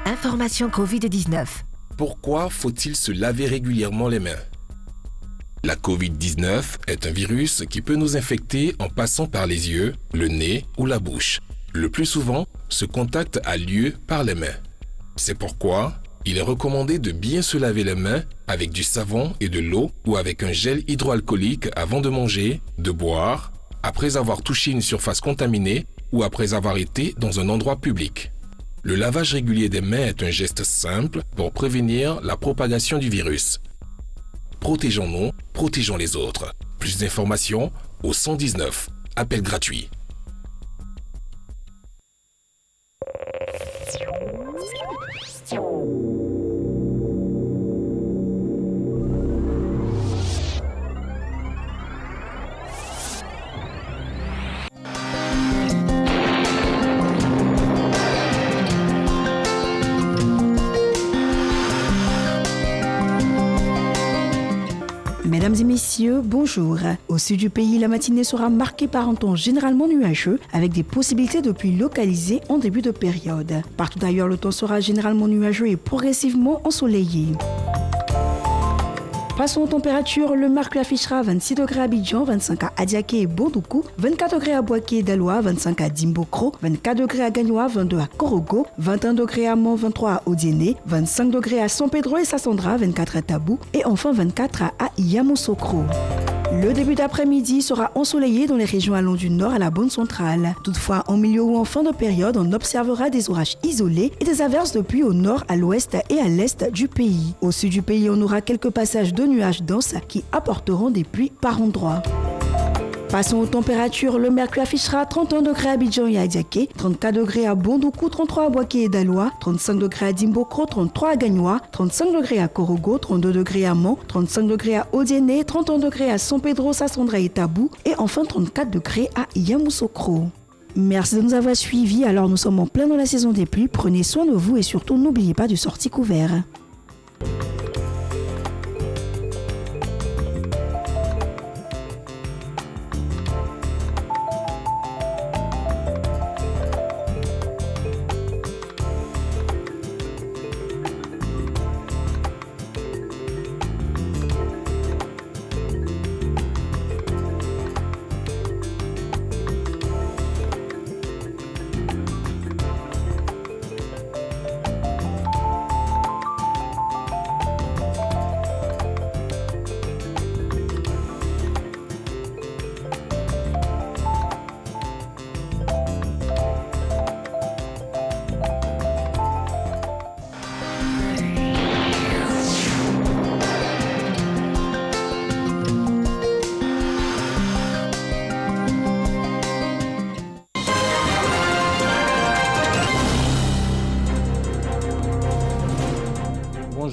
Information Covid-19. Pourquoi faut-il se laver régulièrement les mains? La Covid-19 est un virus qui peut nous infecter en passant par les yeux, le nez ou la bouche. Le plus souvent, ce contact a lieu par les mains. C'est pourquoi il est recommandé de bien se laver les mains avec du savon et de l'eau ou avec un gel hydroalcoolique avant de manger, de boire, après avoir touché une surface contaminée ou après avoir été dans un endroit public. Le lavage régulier des mains est un geste simple pour prévenir la propagation du virus. Protégeons-nous, protégeons les autres. Plus d'informations au 119. Appel gratuit. Mesdames et messieurs, bonjour. Au sud du pays, la matinée sera marquée par un temps généralement nuageux avec des possibilités de pluie localisées en début de période. Partout ailleurs, le temps sera généralement nuageux et progressivement ensoleillé. Passons aux températures. Le mercure affichera 26 degrés à Abidjan, 25 à Adiaké et Bondoukou, 24 degrés à Boaké et Daloa, 25 à Dimbokro, 24 degrés à Gagnoa, 22 à Korogo, 21 degrés à Mont, 23 à Odiéné, 25 degrés à San Pedro et Sassandra, 24 à Tabou et enfin 24 à Yamoussoukro. Le début d'après-midi sera ensoleillé dans les régions allant du nord à la bande centrale. Toutefois, en milieu ou en fin de période, on observera des orages isolés et des averses de pluie au nord, à l'ouest et à l'est du pays. Au sud du pays, on aura quelques passages de nuages denses qui apporteront des pluies par endroits. Passons aux températures. Le mercure affichera 31 degrés à Abidjan et à Adiaké, 34 degrés à Bondoukou, 33 à Boaké et Daloa, 35 degrés à Dimbokro, 33 à Gagnoa, 35 degrés à Korogo, 32 degrés à Mont, 35 degrés à Odiéné, 31 degrés à San Pedro, Sassandra et Tabou et enfin 34 degrés à Yamoussoukro. Merci de nous avoir suivis. Alors nous sommes en plein dans la saison des pluies. Prenez soin de vous et surtout n'oubliez pas de sortir couvert.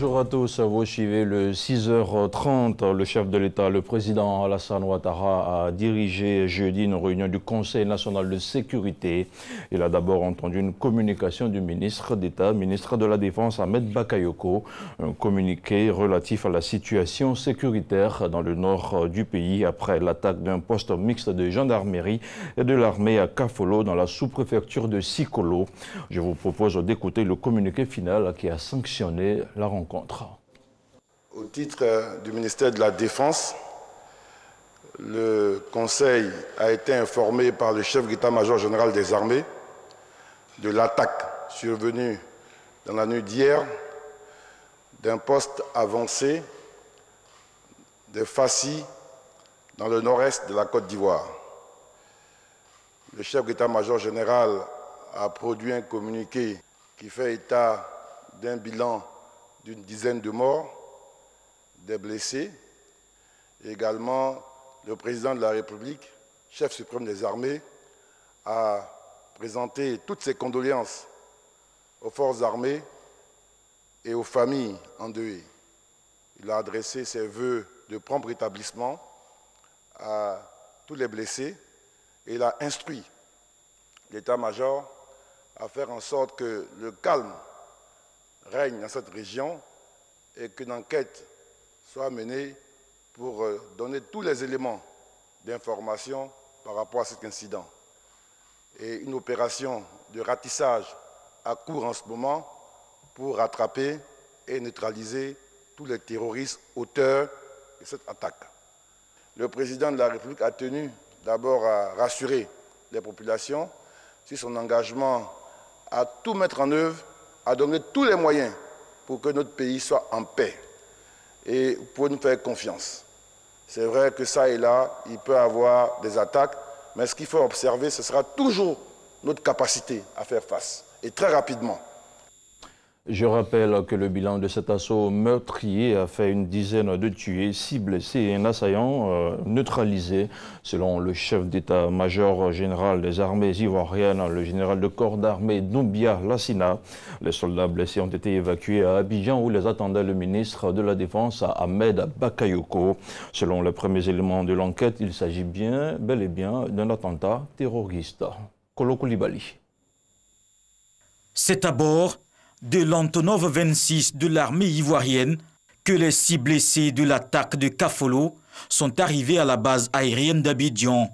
Bonjour à tous, vous suivez le 6h30. Le chef de l'État, le président Alassane Ouattara, a dirigé jeudi une réunion du Conseil national de sécurité. Il a d'abord entendu une communication du ministre d'État, ministre de la Défense Ahmed Bakayoko, un communiqué relatif à la situation sécuritaire dans le nord du pays après l'attaque d'un poste mixte de gendarmerie et de l'armée à Kafolo dans la sous-préfecture de Sikolo. Je vous propose d'écouter le communiqué final qui a sanctionné la rencontre. Au titre du ministère de la Défense, le Conseil a été informé par le chef d'état-major général des armées de l'attaque survenue dans la nuit d'hier d'un poste avancé de Fassi dans le nord-est de la Côte d'Ivoire. Le chef d'état-major général a produit un communiqué qui fait état d'un bilan d'une dizaine de morts, des blessés. Et également, le président de la République, chef suprême des armées, a présenté toutes ses condoléances aux forces armées et aux familles endeuillées. Il a adressé ses vœux de prompt rétablissement à tous les blessés et il a instruit l'état-major à faire en sorte que le calme règne dans cette région et qu'une enquête soit menée pour donner tous les éléments d'information par rapport à cet incident. Et une opération de ratissage à court en ce moment pour rattraper et neutraliser tous les terroristes auteurs de cette attaque. Le président de la République a tenu d'abord à rassurer les populations sur son engagement à tout mettre en œuvre, à donner tous les moyens pour que notre pays soit en paix et pour nous faire confiance. C'est vrai que ça et là, il peut y avoir des attaques, mais ce qu'il faut observer, ce sera toujours notre capacité à faire face, et très rapidement. Je rappelle que le bilan de cet assaut meurtrier a fait une dizaine de tués, 6 blessés et un assaillant neutralisé. Selon le chef d'état-major général des armées ivoiriennes, le général de corps d'armée Doumbia Lassina, les soldats blessés ont été évacués à Abidjan où les attendait le ministre de la Défense Ahmed Bakayoko. Selon les premiers éléments de l'enquête, il s'agit bel et bien d'un attentat terroriste. Kolo Koulibaly. C'est à bord de l'Antonov 26 de l'armée ivoirienne que les 6 blessés de l'attaque de Kafolo sont arrivés à la base aérienne d'Abidjan,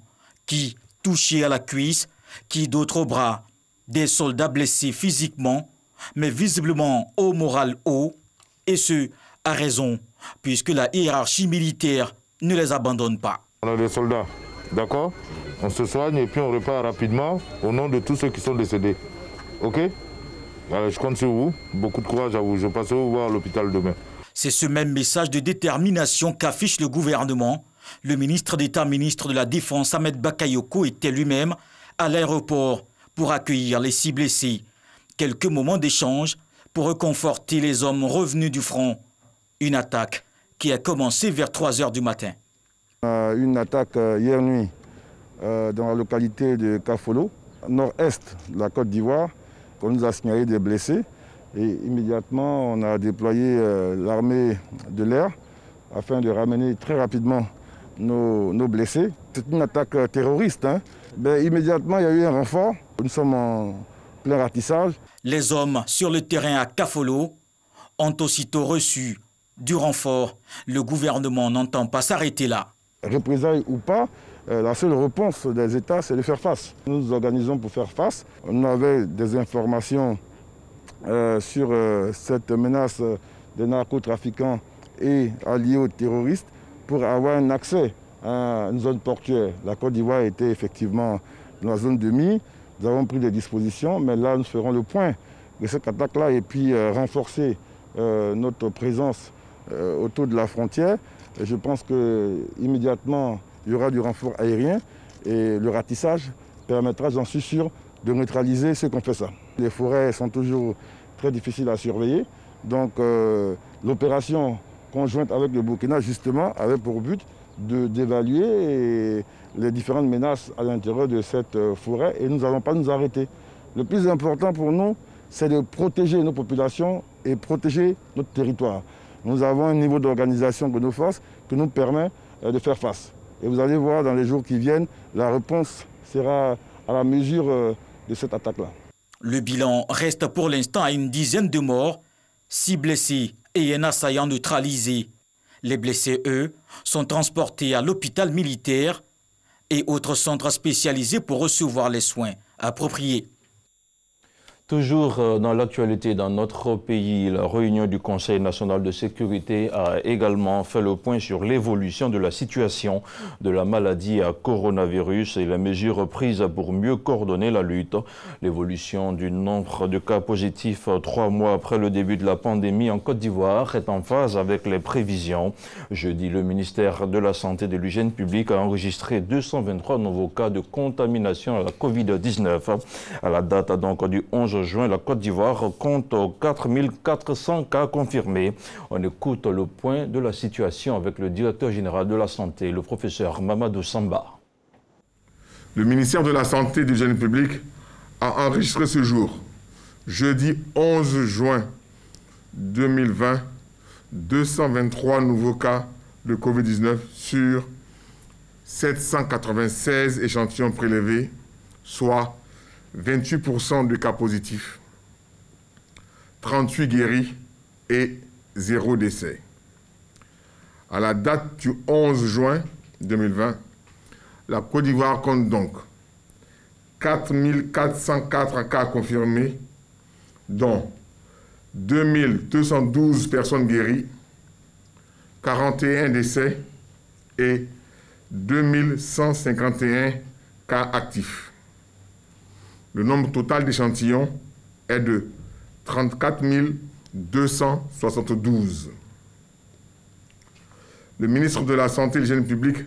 qui, touchés à la cuisse, qui d'autres au bras, des soldats blessés physiquement, mais visiblement au moral haut, et ce, à raison, puisque la hiérarchie militaire ne les abandonne pas. On a des soldats, d'accord? On se soigne et puis on repart rapidement au nom de tous ceux qui sont décédés. OK? Je compte sur vous. Beaucoup de courage à vous. Je passerai vous voir à l'hôpital demain. C'est ce même message de détermination qu'affiche le gouvernement. Le ministre d'État, ministre de la Défense, Ahmed Bakayoko, était lui-même à l'aéroport pour accueillir les 6 blessés. Quelques moments d'échange pour réconforter les hommes revenus du front. Une attaque qui a commencé vers 3 h du matin. Une attaque hier nuit dans la localité de Kafolo, nord-est de la Côte d'Ivoire. On nous a signalé des blessés et immédiatement on a déployé l'armée de l'air afin de ramener très rapidement nos blessés. C'est une attaque terroriste. Immédiatement il y a eu un renfort. Nous sommes en plein ratissage. Les hommes sur le terrain à Kafolo ont aussitôt reçu du renfort. Le gouvernement n'entend pas s'arrêter là. Représailles ou pas, la seule réponse des États, c'est de faire face. Nous nous organisons pour faire face. On avait des informations sur cette menace des narcotrafiquants et alliés aux terroristes pour avoir un accès à une zone portuaire. La Côte d'Ivoire était effectivement dans la zone de Mie. Nous avons pris des dispositions, mais là, nous ferons le point de cette attaque-là et puis renforcer notre présence autour de la frontière. Et je pense qu'immédiatement, il y aura du renfort aérien et le ratissage permettra, j'en suis sûr, de neutraliser ceux qui ont fait ça. Les forêts sont toujours très difficiles à surveiller. Donc l'opération conjointe avec le Burkina, justement, avait pour but d'évaluer les différentes menaces à l'intérieur de cette forêt et nous n'allons pas nous arrêter. Le plus important pour nous, c'est de protéger nos populations et protéger notre territoire. Nous avons un niveau d'organisation de nos forces qui nous permet de faire face. Et vous allez voir dans les jours qui viennent, la réponse sera à la mesure de cette attaque-là. Le bilan reste pour l'instant à une dizaine de morts, 6 blessés et un assaillant neutralisé. Les blessés, eux, sont transportés à l'hôpital militaire et autres centres spécialisés pour recevoir les soins appropriés. Toujours dans l'actualité dans notre pays, la réunion du Conseil national de sécurité a également fait le point sur l'évolution de la situation de la maladie à coronavirus et les mesures prises pour mieux coordonner la lutte. L'évolution du nombre de cas positifs 3 mois après le début de la pandémie en Côte d'Ivoire est en phase avec les prévisions. Jeudi, le ministère de la Santé et de l'Hygiène publique a enregistré 223 nouveaux cas de contamination à la Covid-19. À la date donc du 11 juin, la Côte d'Ivoire compte 4400 cas confirmés. On écoute le point de la situation avec le directeur général de la Santé, le professeur Mamadou Samba. Le ministère de la Santé et de l'Hygiène publique a enregistré ce jour, jeudi 11 juin 2020, 223 nouveaux cas de Covid-19 sur 796 échantillons prélevés, soit 28% de cas positifs, 38 guéris et 0 décès. À la date du 11 juin 2020, la Côte d'Ivoire compte donc 4 404 cas confirmés, dont 2212 personnes guéries, 41 décès et 2151 cas actifs. Le nombre total d'échantillons est de 34 272. Le ministre de la Santé et de l'Hygiène publique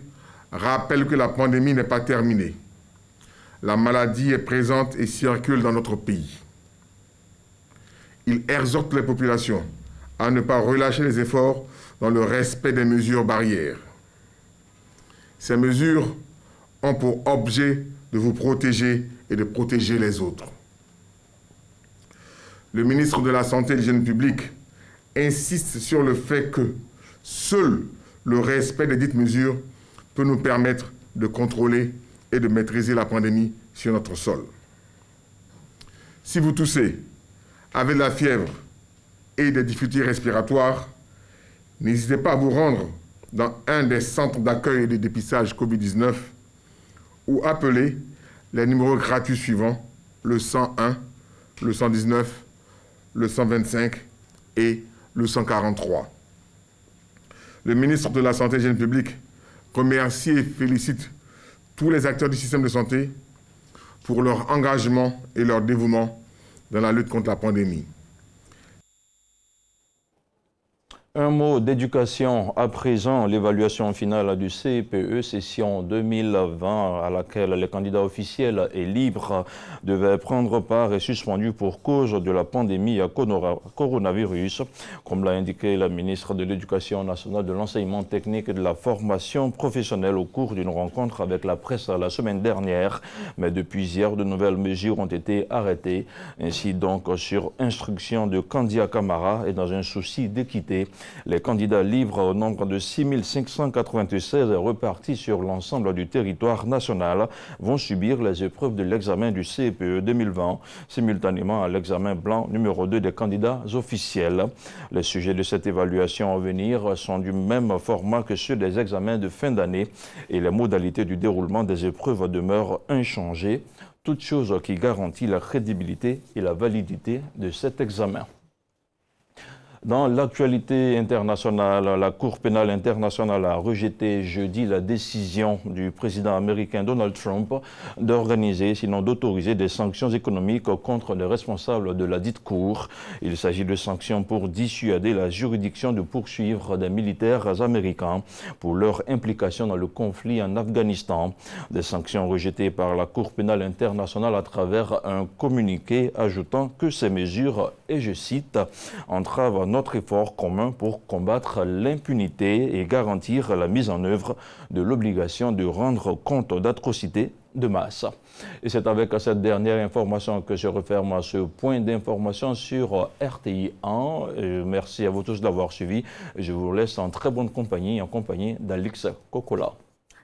rappelle que la pandémie n'est pas terminée. La maladie est présente et circule dans notre pays. Il exhorte les populations à ne pas relâcher les efforts dans le respect des mesures barrières. Ces mesures ont pour objet de vous protéger et de protéger les autres. Le ministre de la Santé et de l'Hygiène publique insiste sur le fait que seul le respect des dites mesures peut nous permettre de contrôler et de maîtriser la pandémie sur notre sol. Si vous toussez, avez de la fièvre et des difficultés respiratoires, n'hésitez pas à vous rendre dans un des centres d'accueil et de dépistage Covid-19 ou appeler les numéros gratuits suivants, le 101, le 119, le 125 et le 143. Le ministre de la Santé et de l'Hygiène publique remercie et félicite tous les acteurs du système de santé pour leur engagement et leur dévouement dans la lutte contre la pandémie. Un mot d'éducation à présent, l'évaluation finale du CPE session 2020 à laquelle les candidats officiels et libres devaient prendre part est suspendue pour cause de la pandémie à coronavirus, comme l'a indiqué la ministre de l'Éducation nationale, de l'enseignement technique et de la formation professionnelle au cours d'une rencontre avec la presse la semaine dernière. Mais depuis hier, de nouvelles mesures ont été arrêtées. Ainsi donc, sur instruction de Kandia Camara et dans un souci d'équité, les candidats libres au nombre de 6 596 repartis sur l'ensemble du territoire national vont subir les épreuves de l'examen du CPE 2020, simultanément à l'examen blanc numéro 2 des candidats officiels. Les sujets de cette évaluation à venir sont du même format que ceux des examens de fin d'année et les modalités du déroulement des épreuves demeurent inchangées, toute chose qui garantit la crédibilité et la validité de cet examen. Dans l'actualité internationale, la Cour pénale internationale a rejeté jeudi la décision du président américain Donald Trump d'organiser, sinon d'autoriser, des sanctions économiques contre les responsables de la dite Cour. Il s'agit de sanctions pour dissuader la juridiction de poursuivre des militaires américains pour leur implication dans le conflit en Afghanistan. Des sanctions rejetées par la Cour pénale internationale à travers un communiqué ajoutant que ces mesures, et je cite, entravent notre effort commun pour combattre l'impunité et garantir la mise en œuvre de l'obligation de rendre compte d'atrocités de masse. Et c'est avec cette dernière information que je referme à ce point d'information sur RTI 1. Merci à vous tous d'avoir suivi. Je vous laisse en très bonne compagnie, en compagnie d'Alix Kokola.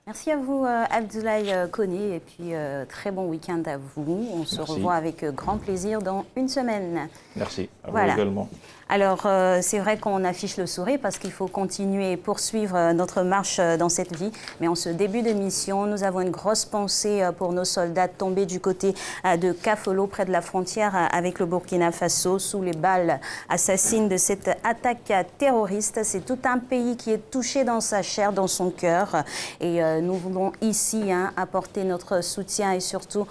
Merci à vous, Abdoulaye Koné, et puis très bon week-end à vous. On se revoit avec grand plaisir dans une semaine. Merci, à vous également. Alors, c'est vrai qu'on affiche le sourire parce qu'il faut continuer et poursuivre notre marche dans cette vie. Mais en ce début de mission, nous avons une grosse pensée pour nos soldats tombés du côté de Kafolo, près de la frontière avec le Burkina Faso, sous les balles assassines de cette attaque terroriste. C'est tout un pays qui est touché dans sa chair, dans son cœur. Et nous voulons ici apporter notre soutien et surtout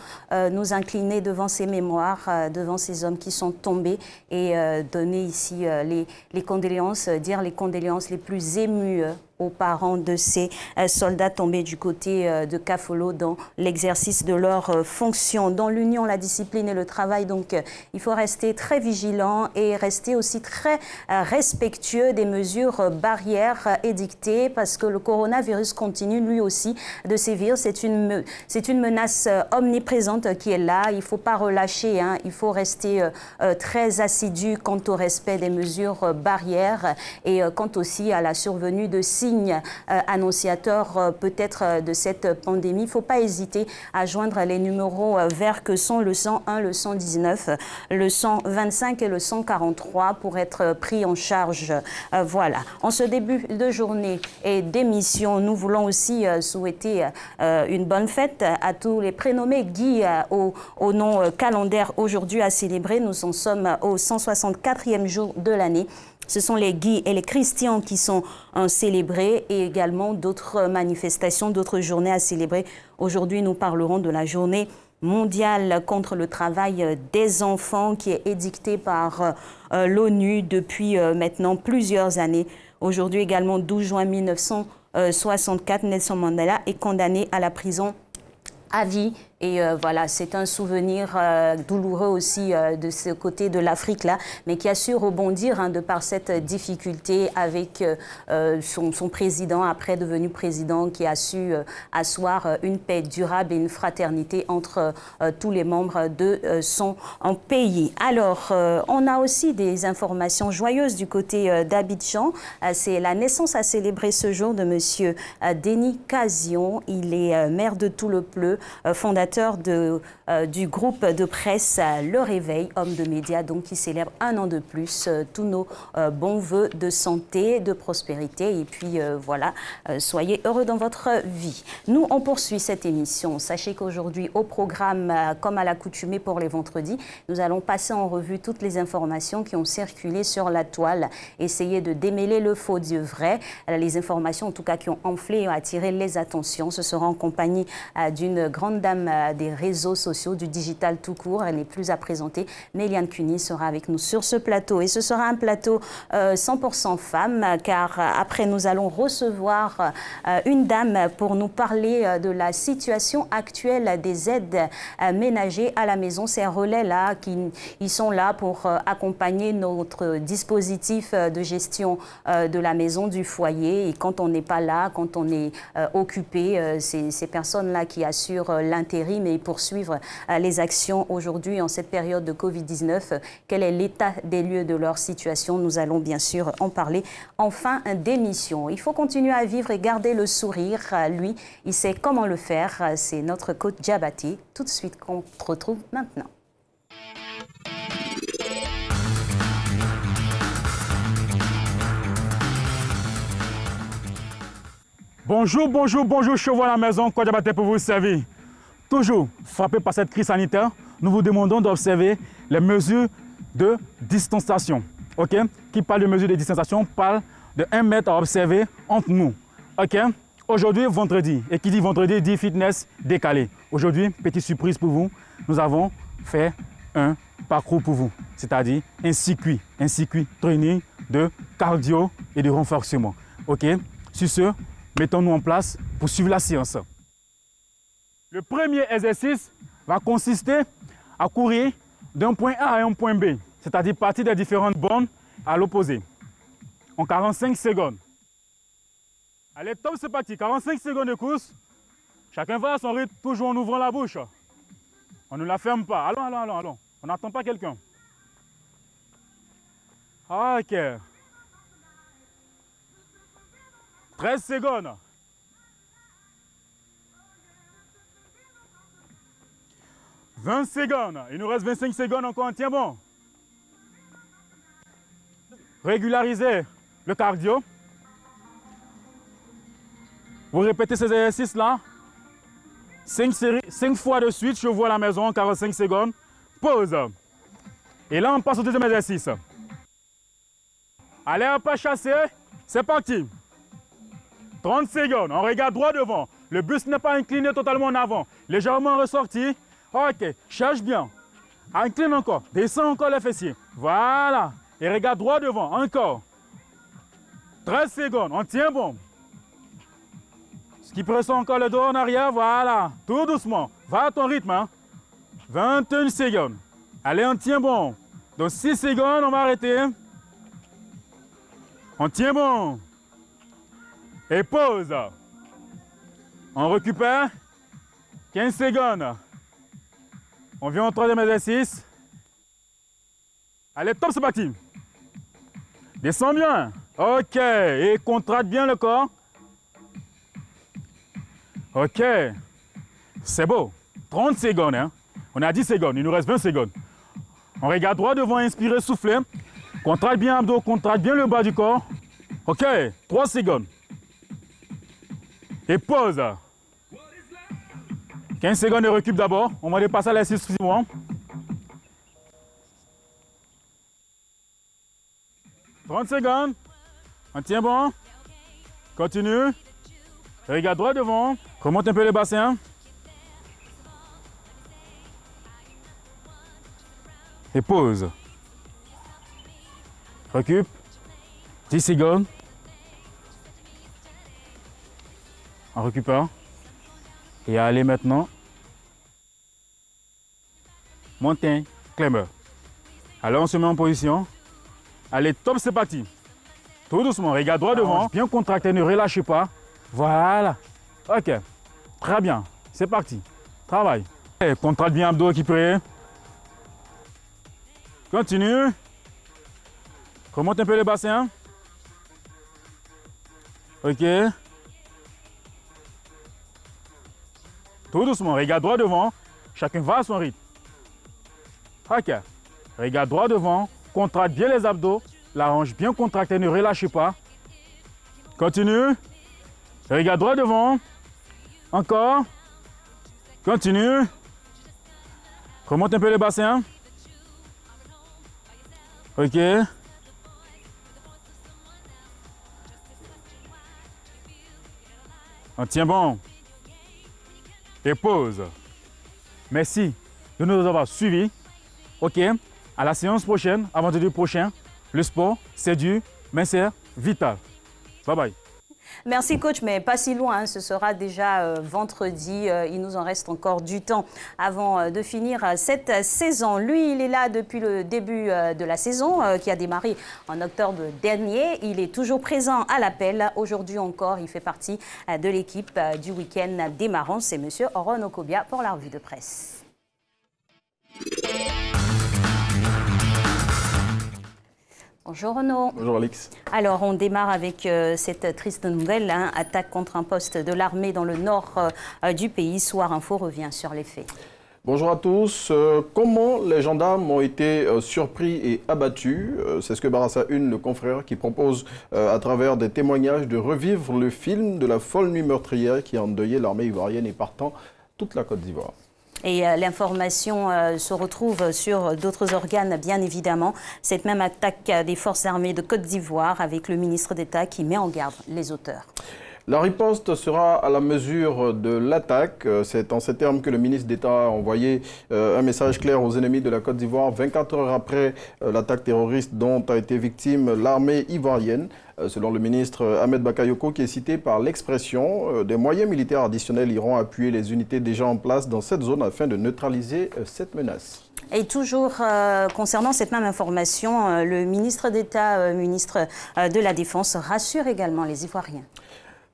nous incliner devant ces mémoires, devant ces hommes qui sont tombés et donner ici les condoléances, dire les condoléances les plus émues aux parents de ces soldats tombés du côté de Kafolo dans l'exercice de leurs fonctions. Dans l'union, la discipline et le travail, donc il faut rester très vigilant et rester aussi très respectueux des mesures barrières édictées parce que le coronavirus continue lui aussi de sévir. C'est une menace omniprésente qui est là. Il ne faut pas relâcher, il faut rester très assidu quant au respect des mesures barrières et quant aussi à la survenue de signes signe annonciateur peut-être de cette pandémie, il ne faut pas hésiter à joindre les numéros verts que sont le 101, le 119, le 125 et le 143 pour être pris en charge. Voilà. En ce début de journée et d'émission, nous voulons aussi souhaiter une bonne fête à tous les prénommés Guy au nom calendaire aujourd'hui à célébrer. Nous en sommes au 164e jour de l'année. Ce sont les Guy et les Christians qui sont célébrés et également d'autres manifestations, d'autres journées à célébrer. Aujourd'hui, nous parlerons de la journée mondiale contre le travail des enfants qui est édictée par l'ONU depuis maintenant plusieurs années. Aujourd'hui également, 12 juin 1964, Nelson Mandela est condamné à la prison à vie. Et voilà, c'est un souvenir douloureux aussi de ce côté de l'Afrique-là, mais qui a su rebondir de par cette difficulté avec son président, après devenu président, qui a su asseoir une paix durable et une fraternité entre tous les membres de son pays. Alors, on a aussi des informations joyeuses du côté d'Abidjan. C'est la naissance à célébrer ce jour de monsieur Denis Cazion. Il est maire de Toulepleu, fondateur du groupe de presse Le Réveil, homme de médias, donc qui célèbre un an de plus tous nos bons voeux de santé, de prospérité et puis voilà, soyez heureux dans votre vie. Nous, on poursuit cette émission. Sachez qu'aujourd'hui, au programme, comme à l'accoutumée pour les vendredis, nous allons passer en revue toutes les informations qui ont circulé sur la toile, essayer de démêler le faux du vrai, les informations en tout cas qui ont enflé et attiré les attentions. Ce sera en compagnie d'une grande dame des réseaux sociaux, du digital tout court. Elle n'est plus à présenter, mais Eliane Cuny sera avec nous sur ce plateau. Et ce sera un plateau 100% femmes, car après nous allons recevoir une dame pour nous parler de la situation actuelle des aides ménagères à la maison. Ces relais-là, ils sont là pour accompagner notre dispositif de gestion de la maison, du foyer. Et quand on n'est pas là, quand on est occupé, ces personnes-là qui assurent l'intérim et poursuivre les actions aujourd'hui en cette période de Covid-19. Quel est l'état des lieux de leur situation? Nous allons bien sûr en parler en fin d'émission. Il faut continuer à vivre et garder le sourire. Lui, il sait comment le faire. C'est notre coach Diabaté. Tout de suite qu'on te retrouve maintenant. Bonjour, bonjour, bonjour, chevaux à la maison, coach Diabaté pour vous servir. Toujours frappé par cette crise sanitaire, nous vous demandons d'observer les mesures de distanciation. Okay? Qui parle de mesures de distanciation parle de 1 mètre à observer entre nous. Okay? Aujourd'hui, vendredi, et qui dit vendredi dit fitness décalé. Aujourd'hui, petite surprise pour vous, nous avons fait un parcours pour vous, c'est-à-dire un circuit training de cardio et de renforcement. Okay? Sur ce, mettons-nous en place pour suivre la séance. Le premier exercice va consister à courir d'un point A à un point B, c'est-à-dire partir des différentes bornes à l'opposé, en 45 secondes. Allez, top, c'est parti, 45 secondes de course. Chacun va à son rythme, toujours en ouvrant la bouche. On ne la ferme pas. Allons. On n'attend pas quelqu'un. Ok. 13 secondes. 20 secondes. Il nous reste 25 secondes encore. Tiens bon. Régularisez le cardio. Vous répétez ces exercices-là 5 fois de suite. Je vois à la maison, 45 secondes. Pause. Et là, on passe au deuxième exercice. Allez, un pas chassé. C'est parti. 30 secondes. On regarde droit devant. Le buste n'est pas incliné totalement en avant. Légèrement ressorti. Ok, cherche bien. Incline encore. Descends encore les fessiers. Voilà. Et regarde droit devant. Encore. 13 secondes. On tient bon. Ce qui presse encore le dos en arrière. Voilà. Tout doucement. Va à ton rythme. Hein. 21 secondes. Allez, on tient bon. Dans 6 secondes, on va arrêter. On tient bon. Et pause. On récupère. 15 secondes. On vient au troisième exercice. Allez, top, c'est parti. Descends bien. Ok. Et contracte bien le corps. Ok. C'est beau. 30 secondes. Hein? On a 10 secondes. Il nous reste 20 secondes. On regarde droit devant, inspirez, soufflez. Contracte bien l'abdos, contracte bien le bas du corps. Ok. 3 secondes. Et pause. 15 secondes de recul d'abord. On va dépasser à l'exercice suivant. 30 secondes. On tient bon. Continue. Regarde droit devant. Remonte un peu le bassin. Et pause. Recule. 10 secondes. On récupère. Et allez maintenant. Mountain climber. Alors on se met en position. Allez, top, c'est parti. Tout doucement, regarde droit devant. Bien contracté, ne relâchez pas. Voilà. Ok. Très bien. C'est parti. Travail. Et contracte bien abdos équipés. Continue. Remonte un peu le bassin. Ok. Tout doucement, regarde droit devant. Chacun va à son rythme. Ok. Regarde droit devant. Contracte bien les abdos. La hanche bien contractée, ne relâchez pas. Continue. Regarde droit devant. Encore. Continue. Remonte un peu le bassin. Ok. On tient bon. Et pause. Merci de nous avoir suivis. Ok. À la séance prochaine, avant vendredi prochain. Le sport, c'est dur, mais c'est vital. Bye bye. Merci coach, mais pas si loin, hein. Ce sera déjà vendredi. Il nous en reste encore du temps avant de finir cette saison. Lui, il est là depuis le début de la saison qui a démarré en octobre dernier. Il est toujours présent à l'appel. Aujourd'hui encore, il fait partie de l'équipe du week-end démarrant. C'est monsieur Oron Okobia pour la revue de presse. Bonjour Renaud. Bonjour Alix. Alors on démarre avec cette triste nouvelle, hein, attaque contre un poste de l'armée dans le nord du pays. Soir Info revient sur les faits. Bonjour à tous. Comment les gendarmes ont été surpris et abattus? C'est ce que Barassa Une, le confrère, qui propose à travers des témoignages de revivre le film de la folle nuit meurtrière qui a endeuillé l'armée ivoirienne et partant toute la Côte d'Ivoire. Et l'information se retrouve sur d'autres organes, bien évidemment. Cette même attaque des forces armées de Côte d'Ivoire avec le ministre d'État qui met en garde les auteurs. La riposte sera à la mesure de l'attaque. C'est en ces termes que le ministre d'État a envoyé un message clair aux ennemis de la Côte d'Ivoire 24 heures après l'attaque terroriste dont a été victime l'armée ivoirienne. Selon le ministre Ahmed Bakayoko, qui est cité par l'expression, des moyens militaires additionnels iront appuyer les unités déjà en place dans cette zone afin de neutraliser cette menace. Et toujours concernant cette même information, le ministre d'État, ministre de la Défense, rassure également les Ivoiriens.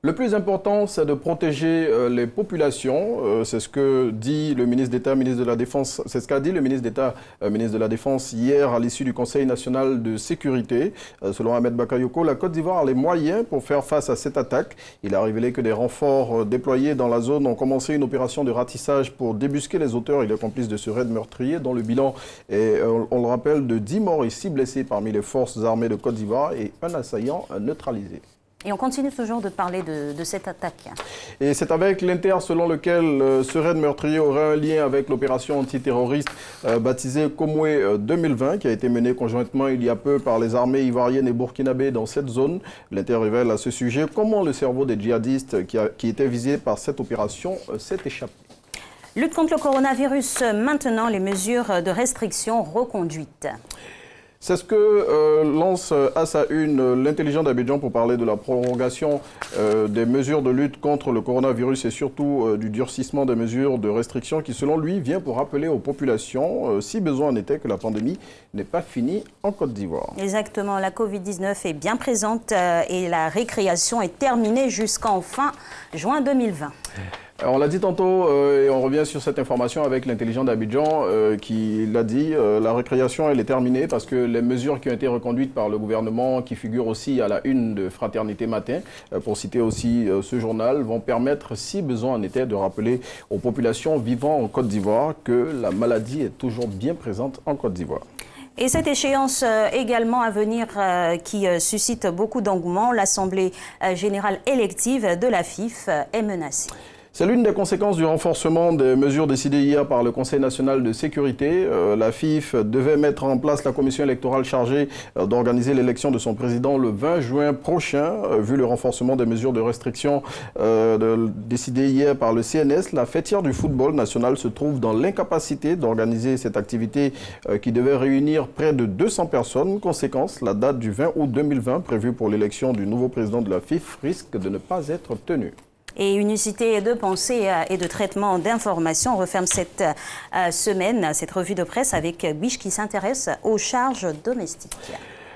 Le plus important, c'est de protéger les populations. C'est ce que dit le ministre d'État, ministre de la Défense. C'est ce qu'a dit le ministre d'État, ministre de la Défense hier à l'issue du Conseil national de sécurité. Selon Ahmed Bakayoko, la Côte d'Ivoire a les moyens pour faire face à cette attaque. Il a révélé que des renforts déployés dans la zone ont commencé une opération de ratissage pour débusquer les auteurs et les complices de ce raid meurtrier, dont le bilan est, on le rappelle, de 10 morts et 6 blessés parmi les forces armées de Côte d'Ivoire et un assaillant neutralisé. Et on continue toujours de parler de cette attaque. Et c'est avec l'Inter selon lequel ce raid meurtrier aurait un lien avec l'opération antiterroriste baptisée Komwe 2020 qui a été menée conjointement il y a peu par les armées ivoiriennes et burkinabées dans cette zone. L'Inter révèle à ce sujet comment le cerveau des djihadistes qui étaient visés par cette opération s'est échappé. Lutte contre le coronavirus, maintenant les mesures de restriction reconduites. C'est ce que lance à sa une l'intelligent d'Abidjan pour parler de la prolongation des mesures de lutte contre le coronavirus et surtout du durcissement des mesures de restriction qui, selon lui, vient pour rappeler aux populations, si besoin en était, que la pandémie n'est pas finie en Côte d'Ivoire. Exactement, la Covid-19 est bien présente et la récréation est terminée jusqu'en fin juin 2020. On l'a dit tantôt, et on revient sur cette information avec l'intelligent d'Abidjan qui l'a dit, la récréation elle est terminée parce que les mesures qui ont été reconduites par le gouvernement, qui figurent aussi à la une de Fraternité Matin, pour citer aussi ce journal, vont permettre, si besoin en était, de rappeler aux populations vivant en Côte d'Ivoire que la maladie est toujours bien présente en Côte d'Ivoire. Et cette échéance également à venir qui suscite beaucoup d'engouement, l'Assemblée générale élective de la FIF est menacée. C'est l'une des conséquences du renforcement des mesures décidées hier par le Conseil national de sécurité. La FIF devait mettre en place la commission électorale chargée d'organiser l'élection de son président le 20 juin prochain. Vu le renforcement des mesures de restriction décidées hier par le CNS, la fêtière du football national se trouve dans l'incapacité d'organiser cette activité qui devait réunir près de 200 personnes. Conséquence, la date du 20 août 2020 prévue pour l'élection du nouveau président de la FIF risque de ne pas être tenue. Et unicité de pensée et de traitement d'informations referme cette semaine, cette revue de presse avec Biche qui s'intéresse aux charges domestiques.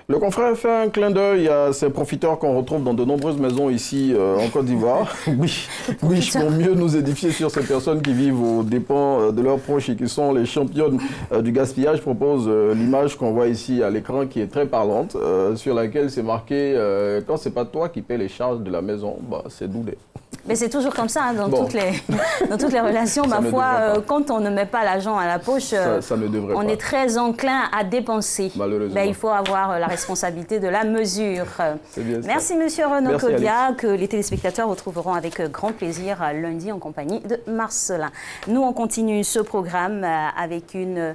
Le confrère fait un clin d'œil à ces profiteurs qu'on retrouve dans de nombreuses maisons ici en Côte d'Ivoire. Oui, pour mieux nous édifier sur ces personnes qui vivent aux dépens de leurs proches et qui sont les championnes du gaspillage. Je propose l'image qu'on voit ici à l'écran qui est très parlante, sur laquelle c'est marqué quand c'est pas toi qui paie les charges de la maison, bah, c'est Doudé. Mais c'est toujours comme ça hein, dans toutes les relations. Ma foi, quand on ne met pas l'argent à la poche, ça ne devrait on pas. est très enclin à dépenser. Malheureusement. Ben, il faut avoir la responsabilité de la mesure. Bien Merci Monsieur Renaud Kodia, que les téléspectateurs retrouveront avec grand plaisir lundi en compagnie de Marcelin. Nous, on continue ce programme avec une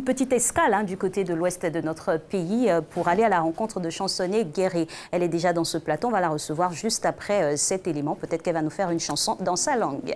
petite escale hein, du côté de l'ouest de notre pays pour aller à la rencontre de chansonnier Guéré. Elle est déjà dans ce plateau, on va la recevoir juste après cet élément. Peut-être qu'elle va nous faire une chanson dans sa langue.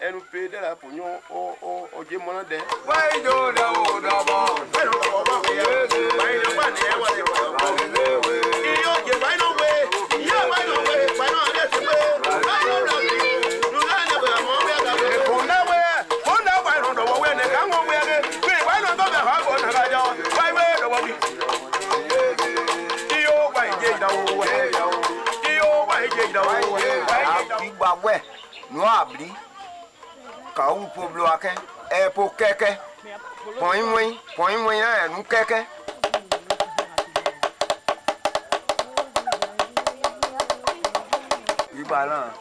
Elle nous paye de la pognon au diamant de. Kaou poblo aken e po keke point moyen nous keke ibala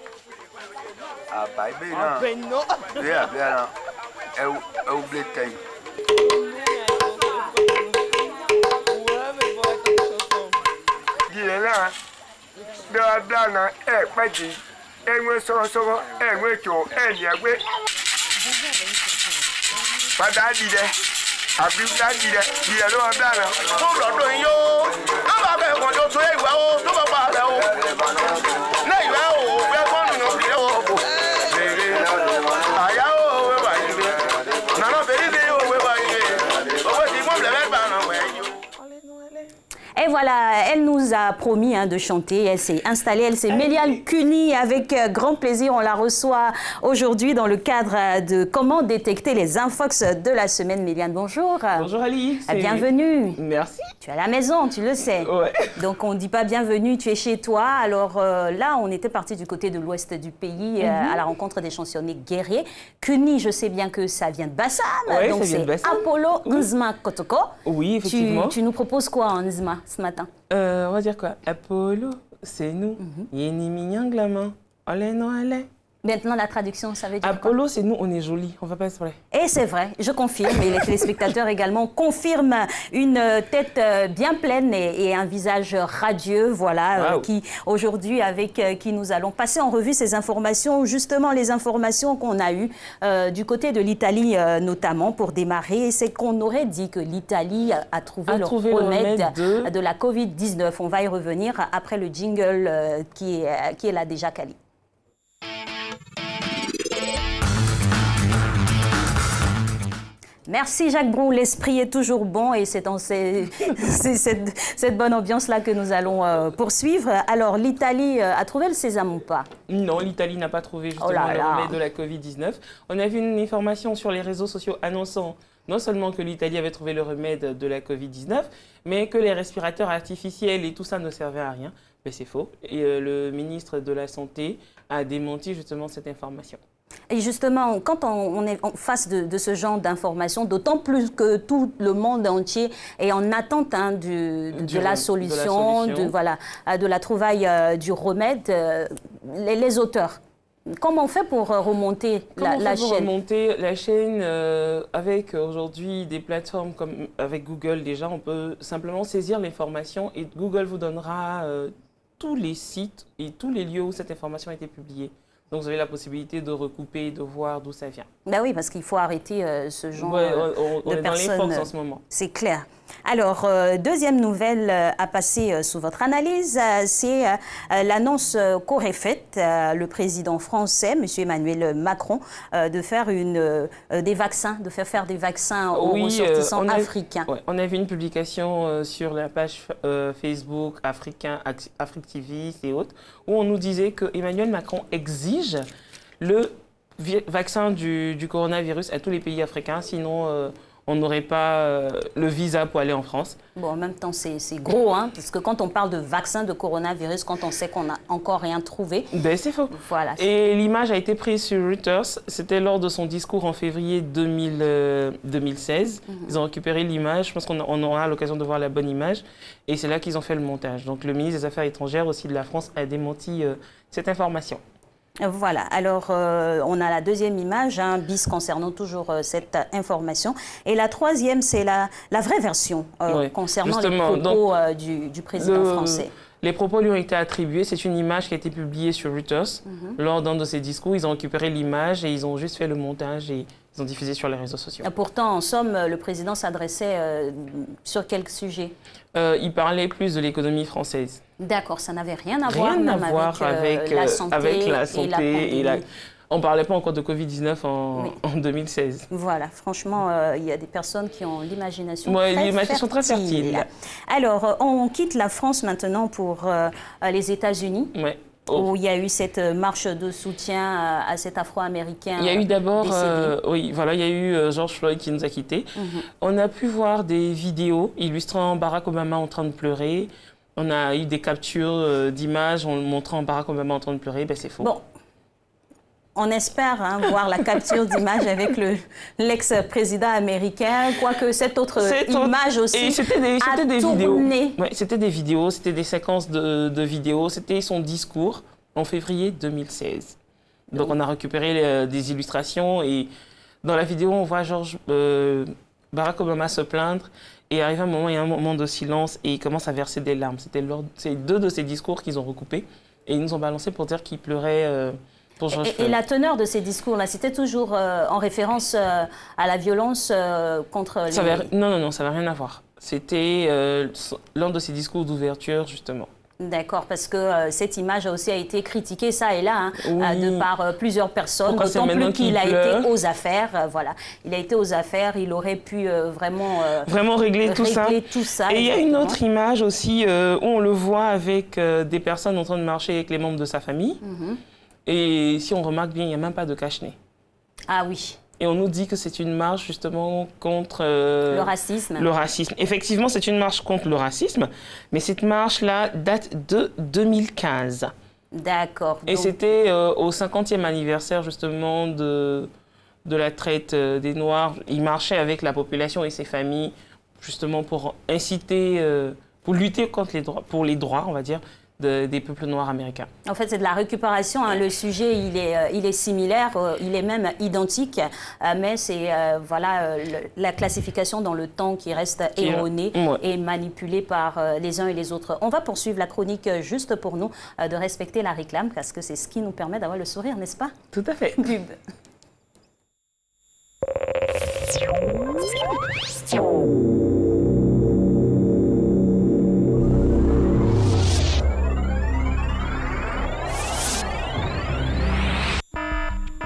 a baibe na bien bien e oublié tay là de blana e pedi enwe so enwe cho enye Padà dìde, àbí dá dìde ló wà dára. Tó lọ́dọ̀ yín yó, á bá bẹ̀ kàn tó tó ìwà o, tó bá bá rẹ̀ o. Ní ìwà o, bẹ́ẹ̀ fọ́nù yóò fi lẹ́wọ̀ bò. Bèrè àyà o, òwe bá yín lé. Nànà bèrè dé òwe bá yín lé. Òwe ti mọ̀ lẹ́mẹ̀ bá nà wẹ̀ yó. Et voilà, elle nous a promis hein, de chanter, elle s'est installée, elle s'est Méliane Kuni avec grand plaisir. On la reçoit aujourd'hui dans le cadre de comment détecter les infox de la semaine. Méliane, bonjour. Bonjour Ali. Bienvenue. Merci. Tu es à la maison, tu le sais. Ouais. Donc on ne dit pas bienvenue, tu es chez toi. Alors là, on était parti du côté de l'ouest du pays à la rencontre des chansonniers guerriers. Kuni, je sais bien que ça vient de Bassam. Ouais, donc c'est Apollo Nzma Kotoko. Oui, effectivement. Tu nous proposes quoi en Nzma ce matin? On va dire quoi? Apollo, c'est nous. Yeni mignanglaman. Olé no allez. Maintenant, la traduction, ça veut dire Apollo, c'est nous, on est jolis, on va pas se vrai. Et c'est vrai, je confirme, et les téléspectateurs également confirment une tête bien pleine et un visage radieux, voilà, Wow. qui aujourd'hui, avec qui nous allons passer en revue ces informations, justement les informations qu'on a eues du côté de l'Italie notamment, pour démarrer, c'est qu'on aurait dit que l'Italie a trouvé le remède de la Covid-19. On va y revenir après le jingle qui est là déjà quali. Merci Jacques Brou, l'esprit est toujours bon et c'est cette bonne ambiance-là que nous allons poursuivre. Alors, l'Italie a trouvé le sésame ou pas? Non, l'Italie n'a pas trouvé justement le remède de la Covid-19. On a vu une information sur les réseaux sociaux annonçant non seulement que l'Italie avait trouvé le remède de la Covid-19, mais que les respirateurs artificiels et tout ça ne servaient à rien. Mais c'est faux. Et le ministre de la Santé a démenti justement cette information. Et justement, quand on est en face de ce genre d'informations, d'autant plus que tout le monde entier est en attente de la solution, de la trouvaille du remède, les auteurs. Comment on fait pour remonter la chaîne? Remonter la chaîne avec aujourd'hui des plateformes comme avec Google déjà, on peut simplement saisir l'information et Google vous donnera tous les sites et tous les lieux où cette information a été publiée. Donc, vous avez la possibilité de recouper et de voir d'où ça vient. Ben oui, parce qu'il faut arrêter ce genre on de est personnes. dans les forces en ce moment. C'est clair. Alors, deuxième nouvelle à passer sous votre analyse, c'est l'annonce qu'aurait faite le président français, M. Emmanuel Macron, de faire des vaccins, de faire des vaccins aux ressortissants africains. On a vu une publication sur la page Facebook africain, Africtiviste et autres, où on nous disait que Emmanuel Macron exige le vaccin du coronavirus à tous les pays africains, sinon on n'aurait pas le visa pour aller en France. Bon, en même temps, c'est gros, hein, parce que quand on parle de vaccin de coronavirus, quand on sait qu'on n'a encore rien trouvé... Ben, c'est faux. Voilà. Et l'image a été prise sur Reuters. C'était lors de son discours en février 2016. Ils ont récupéré l'image. Je pense qu'on aura l'occasion de voir la bonne image. Et c'est là qu'ils ont fait le montage. Donc, le ministre des Affaires étrangères aussi de la France a démenti cette information. Voilà, alors on a la deuxième image, bis concernant toujours cette information. Et la troisième, c'est la vraie version concernant les propos du président français. Les propos lui ont été attribués. C'est une image qui a été publiée sur Reuters. Lors d'un de ses discours, ils ont récupéré l'image et ils ont juste fait le montage et ils ont diffusé sur les réseaux sociaux. Pourtant, en somme, le président s'adressait sur quel sujet? Il parlait plus de l'économie française. D'accord, ça n'avait rien à voir avec la santé et la pandémie. On ne parlait pas encore de Covid-19 en 2016. Voilà, franchement, il y a des personnes qui ont l'imagination très fertile. Alors, on quitte la France maintenant pour les États-Unis. Ouais. Où il y a eu cette marche de soutien à cet Afro-Américain. Il y a eu d'abord, il y a eu George Floyd qui nous a quittés. On a pu voir des vidéos illustrant Barack Obama en train de pleurer. On a eu des captures d'images montrant Barack Obama en train de pleurer. Ben, c'est faux. Bon. On espère voir la capture d'image avec l'ex-président américain, quoique cette autre image aussi c'était des tourné. Vidéos. Ouais, c'était des vidéos, c'était des séquences de vidéos, c'était son discours en février 2016. Donc on a récupéré des illustrations et dans la vidéo on voit Barack Obama se plaindre et arrive un moment, il y a un moment de silence et il commence à verser des larmes. C'est deux de ces discours qu'ils ont recoupés et ils nous ont balancé pour dire qu'il pleurait... Et la teneur de ces discours-là, c'était toujours en référence à la violence contre les... Non, ça n'avait rien à voir. C'était l'un de ces discours d'ouverture, justement. D'accord, parce que cette image a aussi été critiquée, ça et là, de par plusieurs personnes, d'autant plus qu'il a été aux affaires. Voilà, il a été aux affaires, il aurait pu vraiment régler tout ça. Et il y a une autre image aussi où on le voit avec des personnes en train de marcher avec les membres de sa famille. Et si on remarque bien, il n'y a même pas de cache-nez. Ah oui. Et on nous dit que c'est une marche justement contre... le racisme. Le racisme. Effectivement, c'est une marche contre le racisme, mais cette marche-là date de 2015. D'accord. Et c'était au 50e anniversaire justement de la traite des Noirs. Il marchait avec la population et ses familles justement pour inciter, pour lutter pour les droits, on va dire, des peuples noirs américains. En fait, c'est de la récupération. Hein. Le sujet, il est similaire, il est même identique, mais c'est la classification dans le temps qui reste erronée et manipulée par les uns et les autres. On va poursuivre la chronique juste pour nous, de respecter la réclame, parce que c'est ce qui nous permet d'avoir le sourire, n'est-ce pas? Tout à fait.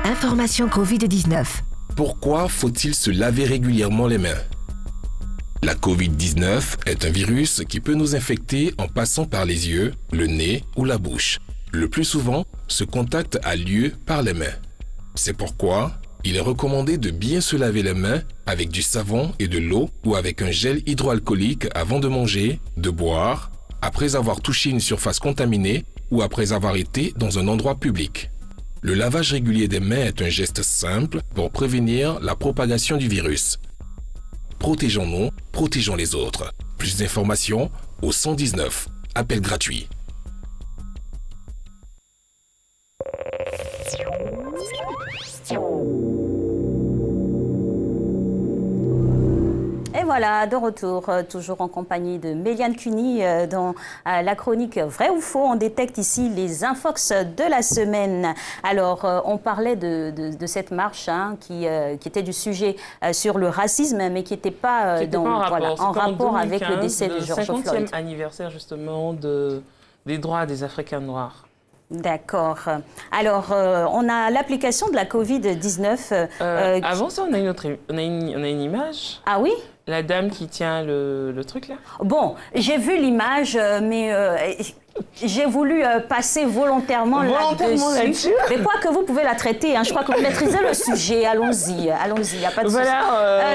Information Covid-19. Pourquoi faut-il se laver régulièrement les mains? La Covid-19 est un virus qui peut nous infecter en passant par les yeux, le nez ou la bouche. Le plus souvent, ce contact a lieu par les mains. C'est pourquoi il est recommandé de bien se laver les mains avec du savon et de l'eau ou avec un gel hydroalcoolique avant de manger, de boire, après avoir touché une surface contaminée ou après avoir été dans un endroit public. Le lavage régulier des mains est un geste simple pour prévenir la propagation du virus. Protégeons-nous, protégeons les autres. Plus d'informations au 119. Appel gratuit. Et voilà, de retour, toujours en compagnie de Méliane Cuny dans la chronique Vrai ou Faux. On détecte ici les infox de la semaine. Alors, on parlait de cette marche qui était du sujet sur le racisme, mais qui n'était pas, en rapport avec le décès de George Floyd. C'est le 50e anniversaire justement des droits des Africains noirs. D'accord. Alors, on a l'application de la Covid-19. Avant ça, on a une image. Ah oui? La dame qui tient le truc là. Bon, j'ai vu l'image, mais j'ai voulu passer volontairement là-dessus. Mais quoi que vous pouvez la traiter, hein, je crois que vous maîtrisez le sujet. Allons-y, il n'y a pas de souci.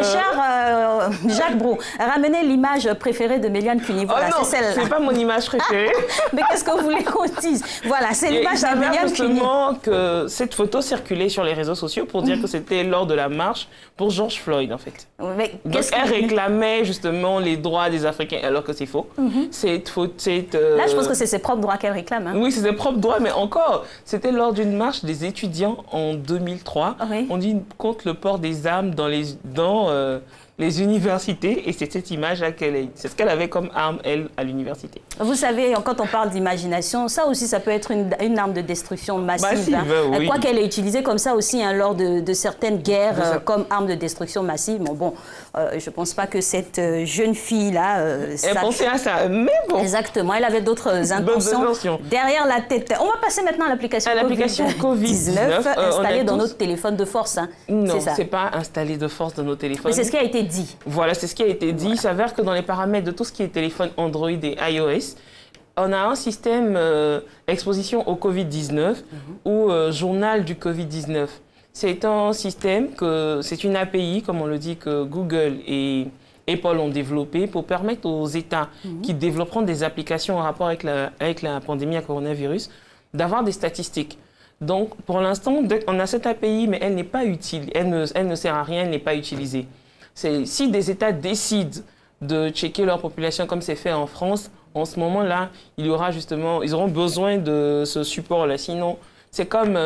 Cher Jacques Brou, ramenez l'image préférée de Méliane Cuny. Voilà, oh non, c'est celle-là. c'est pas mon image préférée. Mais qu'est-ce que vous voulez qu'on dise? Voilà, c'est l'image de Méliane Cuny. Justement que cette photo circulait sur les réseaux sociaux pour dire que c'était lors de la marche pour George Floyd, en fait. Mais donc elle réclamait justement les droits des Africains, alors que c'est faux. Là, je pense que c'est ses propres droits qu'elle réclame. Hein. Oui, c'est ses propres droits, mais encore, c'était lors d'une marche des étudiants en 2003. Oui. On dit contre le port des armes dans les universités, et c'est cette image-là c'est ce qu'elle avait comme arme, elle, à l'université. Vous savez, quand on parle d'imagination, ça aussi, ça peut être une arme de destruction massive. Oui. Quoi qu'elle ait utilisée comme ça aussi lors de certaines guerres comme arme de destruction massive. Bon, je ne pense pas que cette jeune fille-là... elle pensait à ça, mais bon. Exactement, elle avait d'autres intentions derrière la tête. On va passer maintenant à l'application COVID-19 installée dans notre téléphone de force. Hein. Non, ce n'est pas installé de force dans nos téléphones. Mais c'est ce qui a été dit. Voilà, c'est ce qui a été dit. Il s'avère que dans les paramètres de tout ce qui est téléphone Android et iOS, on a un système exposition au Covid-19 ou journal du Covid-19. C'est un système c'est une API, comme on le dit, que Google et Apple ont développé pour permettre aux États qui développeront des applications en rapport avec la pandémie à coronavirus d'avoir des statistiques. Donc, pour l'instant, on a cette API, mais elle n'est pas utile. Elle ne sert à rien, elle n'est pas utilisée. Si des États décident de checker leur population comme c'est fait en France, en ce moment-là, ils auront besoin de ce support-là. Sinon, c'est comme,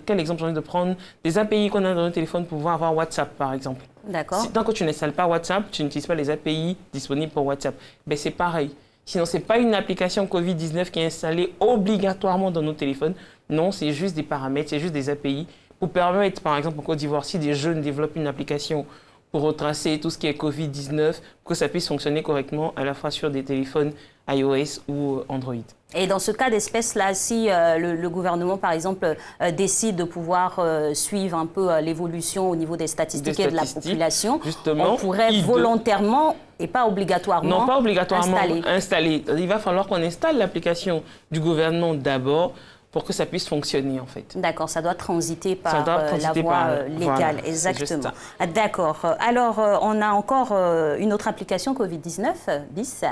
quel exemple j'ai envie de prendre? Des API qu'on a dans nos téléphones pour pouvoir avoir WhatsApp, par exemple. D'accord. Tant que tu n'installes pas WhatsApp, tu n'utilises pas les API disponibles pour WhatsApp. Ben, c'est pareil. Sinon, ce n'est pas une application Covid-19 qui est installée obligatoirement dans nos téléphones. Non, c'est juste des paramètres, c'est juste des API pour permettre, par exemple, en Côte d'Ivoire, si des jeunes développent une application pour retracer tout ce qui est Covid-19, que ça puisse fonctionner correctement à la fois sur des téléphones iOS ou Android. Et dans ce cas d'espèce-là, si le gouvernement, par exemple, décide de pouvoir suivre un peu l'évolution au niveau des statistiques et de la population, on pourrait volontairement et pas obligatoirement, non, pas obligatoirement installer. Il va falloir qu'on installe l'application du gouvernement d'abord pour que ça puisse fonctionner, en fait. D'accord, ça doit transiter par la voie légale, voilà, exactement. D'accord. Alors, on a encore une autre application Covid-19, BIS.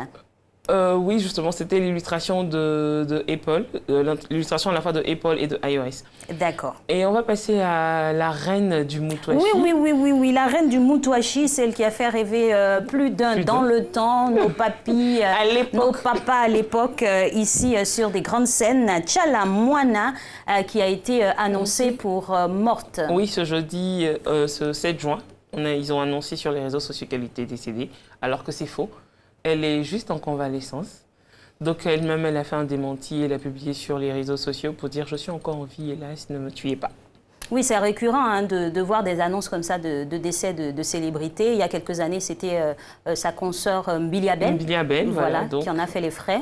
Oui, justement, c'était l'illustration de Apple, l'illustration à la fois de Apple et de iOS. D'accord. Et on va passer à la reine du Moutouachi. Oui, la reine du Moutouachi, celle qui a fait rêver plus d'un dans le temps, nos papis, nos papas à l'époque, ici sur des grandes scènes. Tchala Moana, qui a été annoncée pour morte. Oui, ce jeudi, ce 7 juin, ils ont annoncé sur les réseaux sociaux qu'elle était décédée, alors que c'est faux. Elle est juste en convalescence. Donc elle-même, elle a fait un démenti, elle a publié sur les réseaux sociaux pour dire « Je suis encore en vie, hélas, ne me tuez pas ». Oui, c'est récurrent de voir des annonces comme ça de décès de célébrités. Il y a quelques années, c'était sa consoeur Billy Abel, voilà, qui en a fait les frais.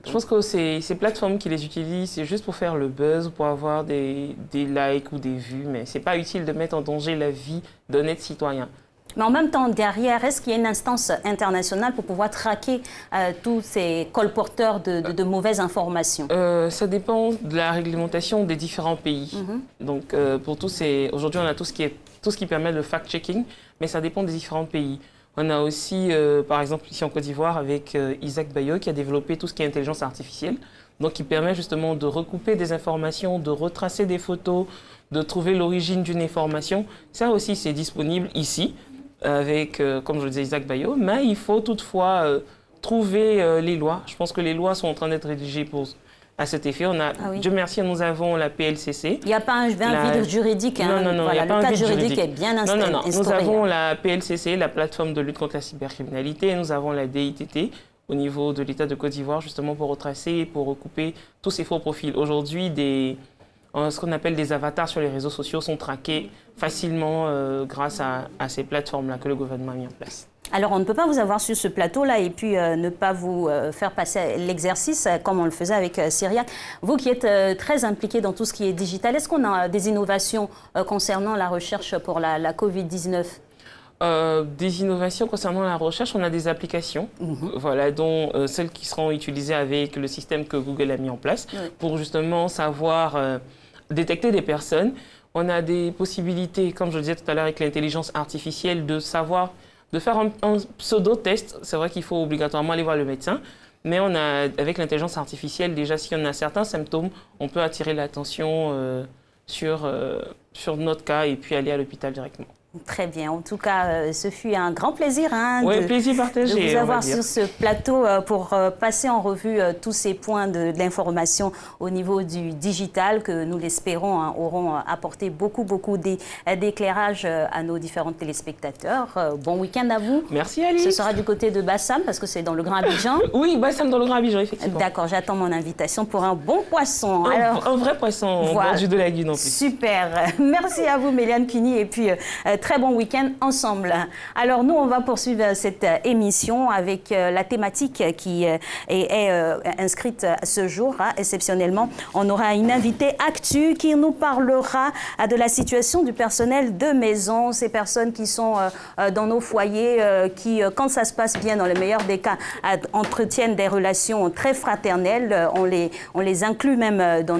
Je pense que ces plateformes qui les utilisent, c'est juste pour faire le buzz, pour avoir des likes ou des vues, mais ce n'est pas utile de mettre en danger la vie d'un être citoyen. Mais en même temps, derrière, est-ce qu'il y a une instance internationale pour pouvoir traquer tous ces colporteurs de mauvaises informations? Ça dépend de la réglementation des différents pays. Donc, pour aujourd'hui, on a tout ce qui permet le fact-checking, mais ça dépend des différents pays. On a aussi, par exemple, ici en Côte d'Ivoire, avec Isaac Bayo, qui a développé tout ce qui est intelligence artificielle, donc qui permet justement de recouper des informations, de retracer des photos, de trouver l'origine d'une information. Ça aussi, c'est disponible ici, avec, comme je le disais, Isaac Bayo, mais il faut toutefois trouver les lois. Je pense que les lois sont en train d'être rédigées à cet effet. Dieu merci, nous avons la PLCC. Il n'y a pas un vide juridique. Hein. Non, voilà, il n'y a pas un vide juridique. Est bien instauré. Non. Nous avons la PLCC, la plateforme de lutte contre la cybercriminalité, et nous avons la DITT au niveau de l'État de Côte d'Ivoire, justement pour retracer et pour recouper tous ces faux profils. Aujourd'hui, ce qu'on appelle des avatars sur les réseaux sociaux sont traqués facilement grâce à ces plateformes-là que le gouvernement a mis en place. Alors, on ne peut pas vous avoir sur ce plateau-là et puis ne pas vous faire passer l'exercice comme on le faisait avec Cyriac. Vous qui êtes très impliqué dans tout ce qui est digital, est-ce qu'on a des innovations concernant la recherche pour la Covid-19 ? Des innovations concernant la recherche, on a des applications, voilà, dont celles qui seront utilisées avec le système que Google a mis en place pour justement savoir détecter des personnes. On a des possibilités, comme je le disais tout à l'heure avec l'intelligence artificielle, de faire un pseudo-test. C'est vrai qu'il faut obligatoirement aller voir le médecin, mais avec l'intelligence artificielle, déjà, si on a certains symptômes, on peut attirer l'attention sur notre cas et puis aller à l'hôpital directement. Très bien. En tout cas, ce fut un grand plaisir plaisir partagé, de vous avoir sur ce plateau pour passer en revue tous ces points d'information au niveau du digital que nous l'espérons auront apporté beaucoup d'éclairage à nos différents téléspectateurs. Bon week-end à vous. Merci Alice. Ce sera du côté de Bassam parce que c'est dans le Grand Abidjan. Oui, Bassam dans le Grand Abidjan, effectivement. D'accord, j'attends mon invitation pour un bon poisson. Un vrai poisson, voilà. Du de la Lagune en plus. Super. Merci à vous Méliane Cuny et puis très bon week-end ensemble. Alors nous, on va poursuivre cette émission avec la thématique qui est inscrite ce jour. Exceptionnellement, on aura une invitée actu qui nous parlera de la situation du personnel de maison, ces personnes qui sont dans nos foyers, qui, quand ça se passe bien, dans le meilleur des cas, entretiennent des relations très fraternelles. On les inclut même dans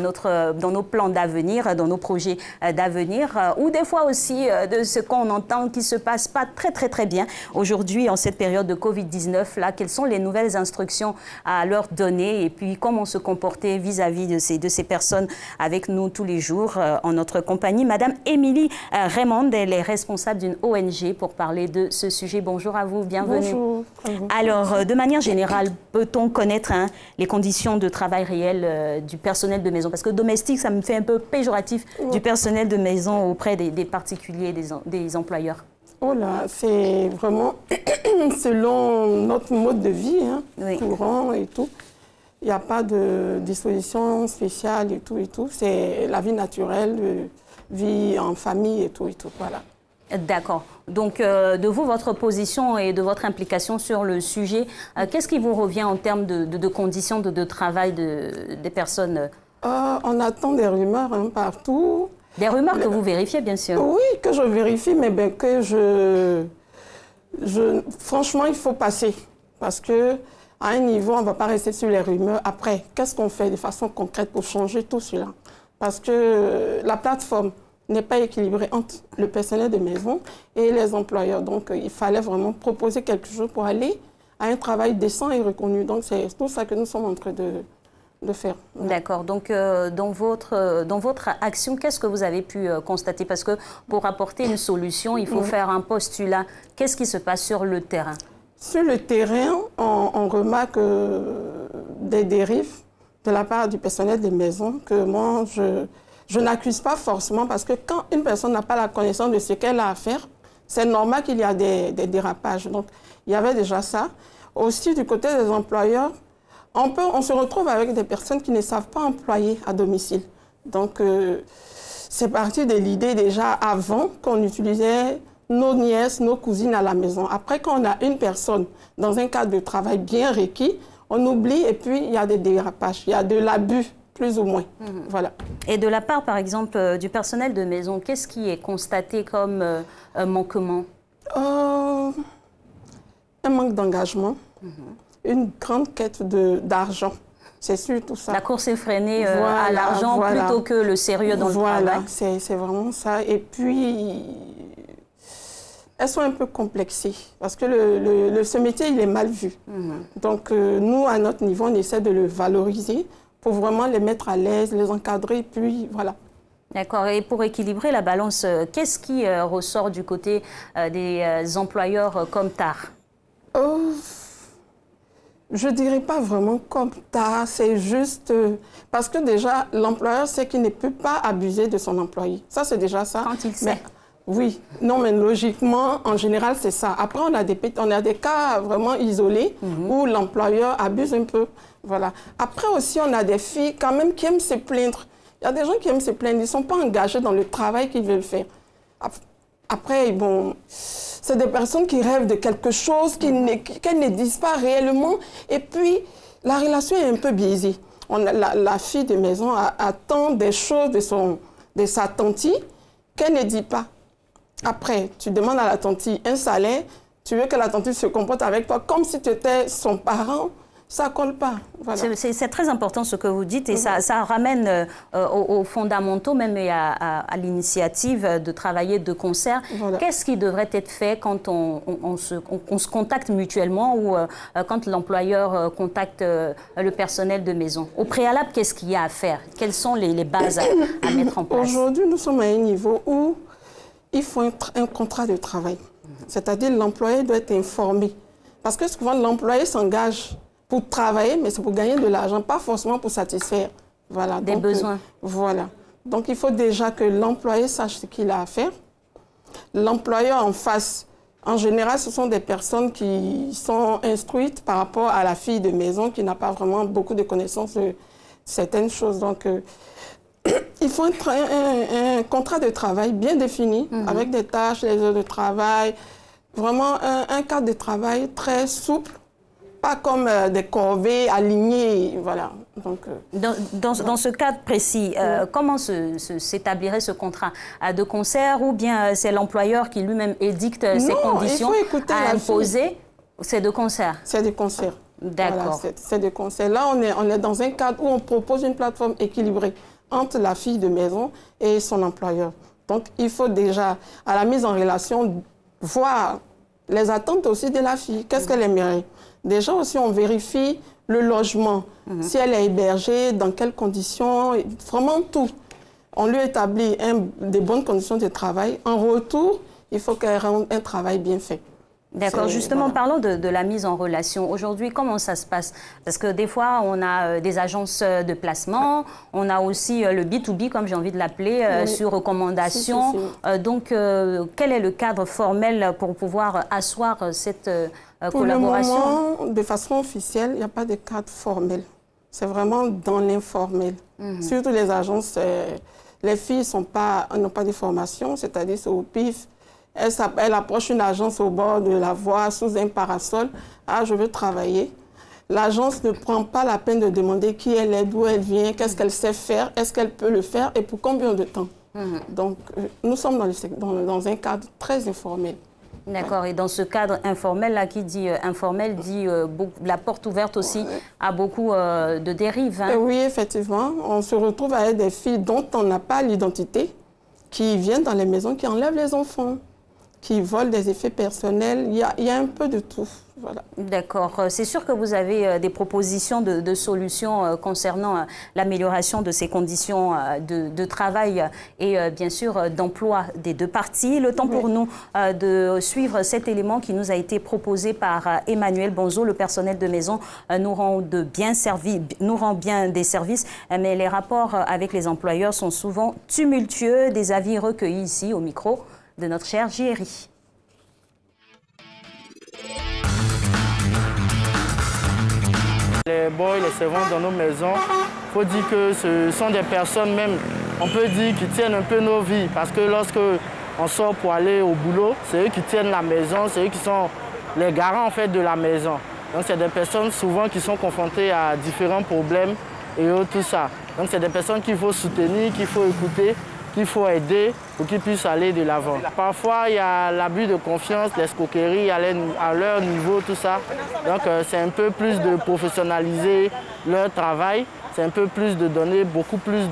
nos plans d'avenir, dans nos projets d'avenir, ou des fois aussi de ce qu'on entend qui ne se passe pas très bien. Aujourd'hui, en cette période de Covid-19, là, quelles sont les nouvelles instructions à leur donner et puis comment se comporter vis-à-vis de ces personnes avec nous tous les jours en notre compagnie. Madame Émilie Raymond, elle est responsable d'une ONG pour parler de ce sujet. Bonjour à vous, bienvenue. Bonjour. Alors, de manière générale, peut-on connaître les conditions de travail réelles du personnel de maison? Parce que domestique, ça me fait un peu péjoratif, du personnel de maison auprès des particuliers, des employeurs. Oh là, c'est vraiment selon notre mode de vie, courant et tout. Il n'y a pas de disposition spéciale et tout. C'est la vie naturelle, vie en famille et tout, voilà. D'accord. Donc, de vous, votre position et de votre implication sur le sujet, qu'est-ce qui vous revient en termes de conditions de travail des personnes? On attend des rumeurs partout. Des rumeurs que vous vérifiez, bien sûr. Oui, que je vérifie, mais bien que franchement, il faut passer. Parce qu'à un niveau, on ne va pas rester sur les rumeurs. Après, qu'est-ce qu'on fait de façon concrète pour changer tout cela? Parce que la plateforme n'est pas équilibrée entre le personnel de maison et les employeurs. Donc, il fallait vraiment proposer quelque chose pour aller à un travail décent et reconnu. Donc, c'est tout ça que nous sommes en train de faire. D'accord. Donc, dans votre action, qu'est-ce que vous avez pu constater? Parce que pour apporter une solution, il faut faire un postulat. Qu'est-ce qui se passe sur le terrain? Sur le terrain, on remarque des dérives de la part du personnel des maisons que moi, je n'accuse pas forcément parce que quand une personne n'a pas la connaissance de ce qu'elle a à faire, c'est normal qu'il y a des dérapages. Donc, il y avait déjà ça. Aussi, du côté des employeurs, on se retrouve avec des personnes qui ne savent pas employer à domicile. Donc, c'est parti de l'idée déjà avant qu'on utilisait nos nièces, nos cousines à la maison. Après, quand on a une personne dans un cadre de travail bien requis, On oublie et puis il y a des dérapages, il y a de l'abus, plus ou moins. Voilà. Et de la part, par exemple, du personnel de maison, qu'est-ce qui est constaté comme manquement? Un manque d'engagement, une grande quête d'argent. C'est surtout ça. La course effrénée à l'argent plutôt que le sérieux dans le travail. Voilà, c'est vraiment ça. Et puis, elles sont un peu complexées parce que ce métier, il est mal vu. Donc, nous, à notre niveau, on essaie de le valoriser pour vraiment les mettre à l'aise, les encadrer, et puis voilà. D'accord. Et pour équilibrer la balance, qu'est-ce qui ressort du côté des employeurs comme TAR? Je ne dirais pas vraiment comme TAR, c'est juste parce que déjà, l'employeur sait qu'il ne peut pas abuser de son employé. Ça, c'est déjà ça. Quand il sait. Oui, non, mais logiquement, en général, c'est ça. Après, on a des cas vraiment isolés où l'employeur abuse un peu. Voilà. Après aussi, on a des filles quand même qui aiment se plaindre. Il y a des gens qui aiment se plaindre, ils ne sont pas engagés dans le travail qu'ils veulent faire. Après, bon, c'est des personnes qui rêvent de quelque chose qu'elles ne disent pas réellement. Et puis, la relation est un peu biaisée. La fille de maison attend des choses de sa tante qu'elle ne dit pas. Après, tu demandes à la tante un salaire, tu veux que la tante se comporte avec toi comme si tu étais son parent. Ça ne colle pas. Voilà. C'est très important ce que vous dites et ça ramène aux fondamentaux, même à l'initiative de travailler de concert. Voilà. Qu'est-ce qui devrait être fait quand on se contacte mutuellement ou quand l'employeur contacte le personnel de maison? Au préalable, qu'est-ce qu'il y a à faire? Quelles sont les bases à mettre en place? Aujourd'hui, nous sommes à un niveau où il faut un contrat de travail. C'est-à-dire l'employé doit être informé. Parce que souvent, l'employé s'engage pour travailler, mais c'est pour gagner de l'argent, pas forcément pour satisfaire des besoins. Voilà. Donc, il faut déjà que l'employé sache ce qu'il a à faire. L'employeur en face, en général, ce sont des personnes qui sont instruites par rapport à la fille de maison qui n'a pas vraiment beaucoup de connaissances de certaines choses. Donc, il faut un contrat de travail bien défini, avec des tâches, les heures de travail, vraiment un cadre de travail très souple. Pas comme des corvées alignées, voilà. Donc, dans ce cadre précis, comment s'établirait ce contrat? De concert ou bien c'est l'employeur qui lui-même édicte ses conditions à imposer? C'est de concert? C'est de concert. D'accord. Voilà, c'est de concert. Là, on est dans un cadre où on propose une plateforme équilibrée entre la fille de maison et son employeur. Donc, il faut déjà, à la mise en relation, voir les attentes aussi de la fille. Qu'est-ce qu'elle aimerait? Déjà aussi, on vérifie le logement, si elle est hébergée, dans quelles conditions, vraiment tout. On lui établit des bonnes conditions de travail. En retour, il faut qu'elle rende un travail bien fait. D'accord. Justement, parlons de la mise en relation. Aujourd'hui, comment ça se passe? Parce que des fois, on a des agences de placement, on a aussi le B2B, comme j'ai envie de l'appeler, sur recommandation. Donc, quel est le cadre formel pour pouvoir asseoir cette collaboration? Pour le moment, de façon officielle, il n'y a pas de cadre formel. C'est vraiment dans l'informel. Surtout les agences, les filles n'ont pas de formation, c'est-à-dire c'est au pif. Elle approche une agence au bord de la voie, sous un parasol. Ah, je veux travailler. L'agence ne prend pas la peine de demander qui elle est, d'où elle vient, qu'est-ce qu'elle sait faire, est-ce qu'elle peut le faire et pour combien de temps. Donc, nous sommes dans un cadre très informel. D'accord. Et dans ce cadre informel, là, qui dit informel, dit la porte ouverte aussi à beaucoup de dérives. Hein. Oui, effectivement. On se retrouve avec des filles dont on n'a pas l'identité, qui viennent dans les maisons, qui enlèvent les enfants, qui volent des effets personnels. Il y a un peu de tout. Voilà. D'accord. C'est sûr que vous avez des propositions de solutions concernant l'amélioration de ces conditions de travail et bien sûr d'emploi des deux parties. Le temps pour nous de suivre cet élément qui nous a été proposé par Emmanuel Bonzo. Le personnel de maison nous rend bien des services, mais les rapports avec les employeurs sont souvent tumultueux. Des avis recueillis ici au micro de notre cher Jerry. Les boys, les servantes dans nos maisons, il faut dire que ce sont des personnes même, on peut dire, qui tiennent un peu nos vies. Parce que lorsque on sort pour aller au boulot, c'est eux qui tiennent la maison, c'est eux qui sont les garants en fait de la maison. Donc c'est des personnes souvent qui sont confrontées à différents problèmes et tout ça. Donc c'est des personnes qu'il faut soutenir, qu'il faut écouter, qu'il faut aider pour qu'ils puissent aller de l'avant. Parfois, il y a l'abus de confiance, l'escroquerie à leur niveau, tout ça. Donc c'est un peu plus de professionnaliser leur travail, c'est un peu plus de donner beaucoup plus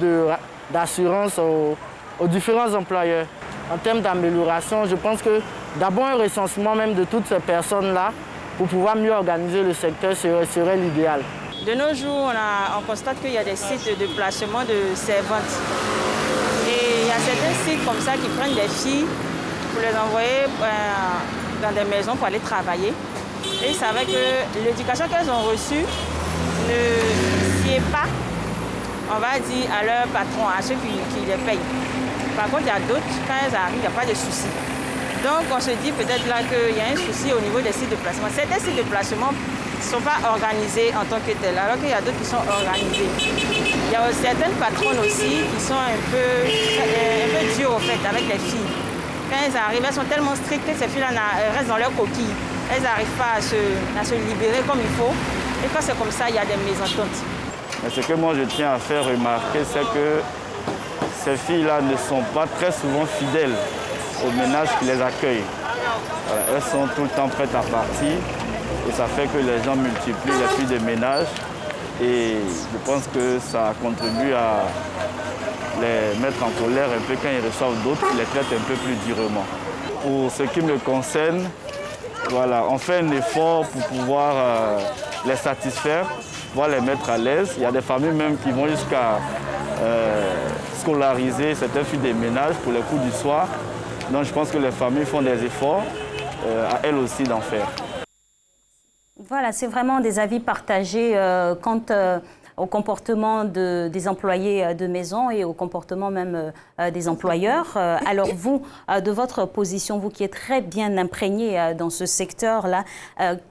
d'assurance aux différents employeurs. En termes d'amélioration, je pense que d'abord un recensement même de toutes ces personnes-là pour pouvoir mieux organiser le secteur serait l'idéal. De nos jours, on constate qu'il y a des sites de placement de servantes. Et il y a certains sites comme ça qui prennent des filles pour les envoyer dans des maisons pour aller travailler. Et il s'avère que l'éducation qu'elles ont reçue ne sied pas, on va dire, à leur patron, à ceux qui les payent. Par contre, il y a d'autres, quand elles arrivent, il n'y a pas de souci. Donc, on se dit peut-être là qu'il y a un souci au niveau des sites de placement. Certains sites de placement ne sont pas organisés en tant que tels, alors qu'il y a d'autres qui sont organisés. Il y a certaines patronnes aussi qui sont un peu dures au fait avec les filles. Quand elles arrivent, elles sont tellement strictes que ces filles-là restent dans leur coquille. Elles n'arrivent pas à se libérer comme il faut. Et quand c'est comme ça, il y a des mésententes. Mais ce que moi je tiens à faire remarquer, c'est que ces filles-là ne sont pas très souvent fidèles aux ménages qui les accueillent. Voilà, elles sont tout le temps prêtes à partir et ça fait que les gens multiplient les filles de ménage et je pense que ça contribue à les mettre en colère un peu quand ils reçoivent d'autres, ils les traitent un peu plus durement. Pour ce qui me concerne, voilà, on fait un effort pour pouvoir les satisfaire, pouvoir les mettre à l'aise. Il y a des familles même qui vont jusqu'à scolariser certaines filles de ménage pour les coups du soir. Donc je pense que les familles font des efforts, à elles aussi d'en faire. Voilà, c'est vraiment des avis partagés quant au comportement des employés de maison et au comportement même des employeurs. Alors vous, de votre position, vous qui êtes très bien imprégné dans ce secteur-là,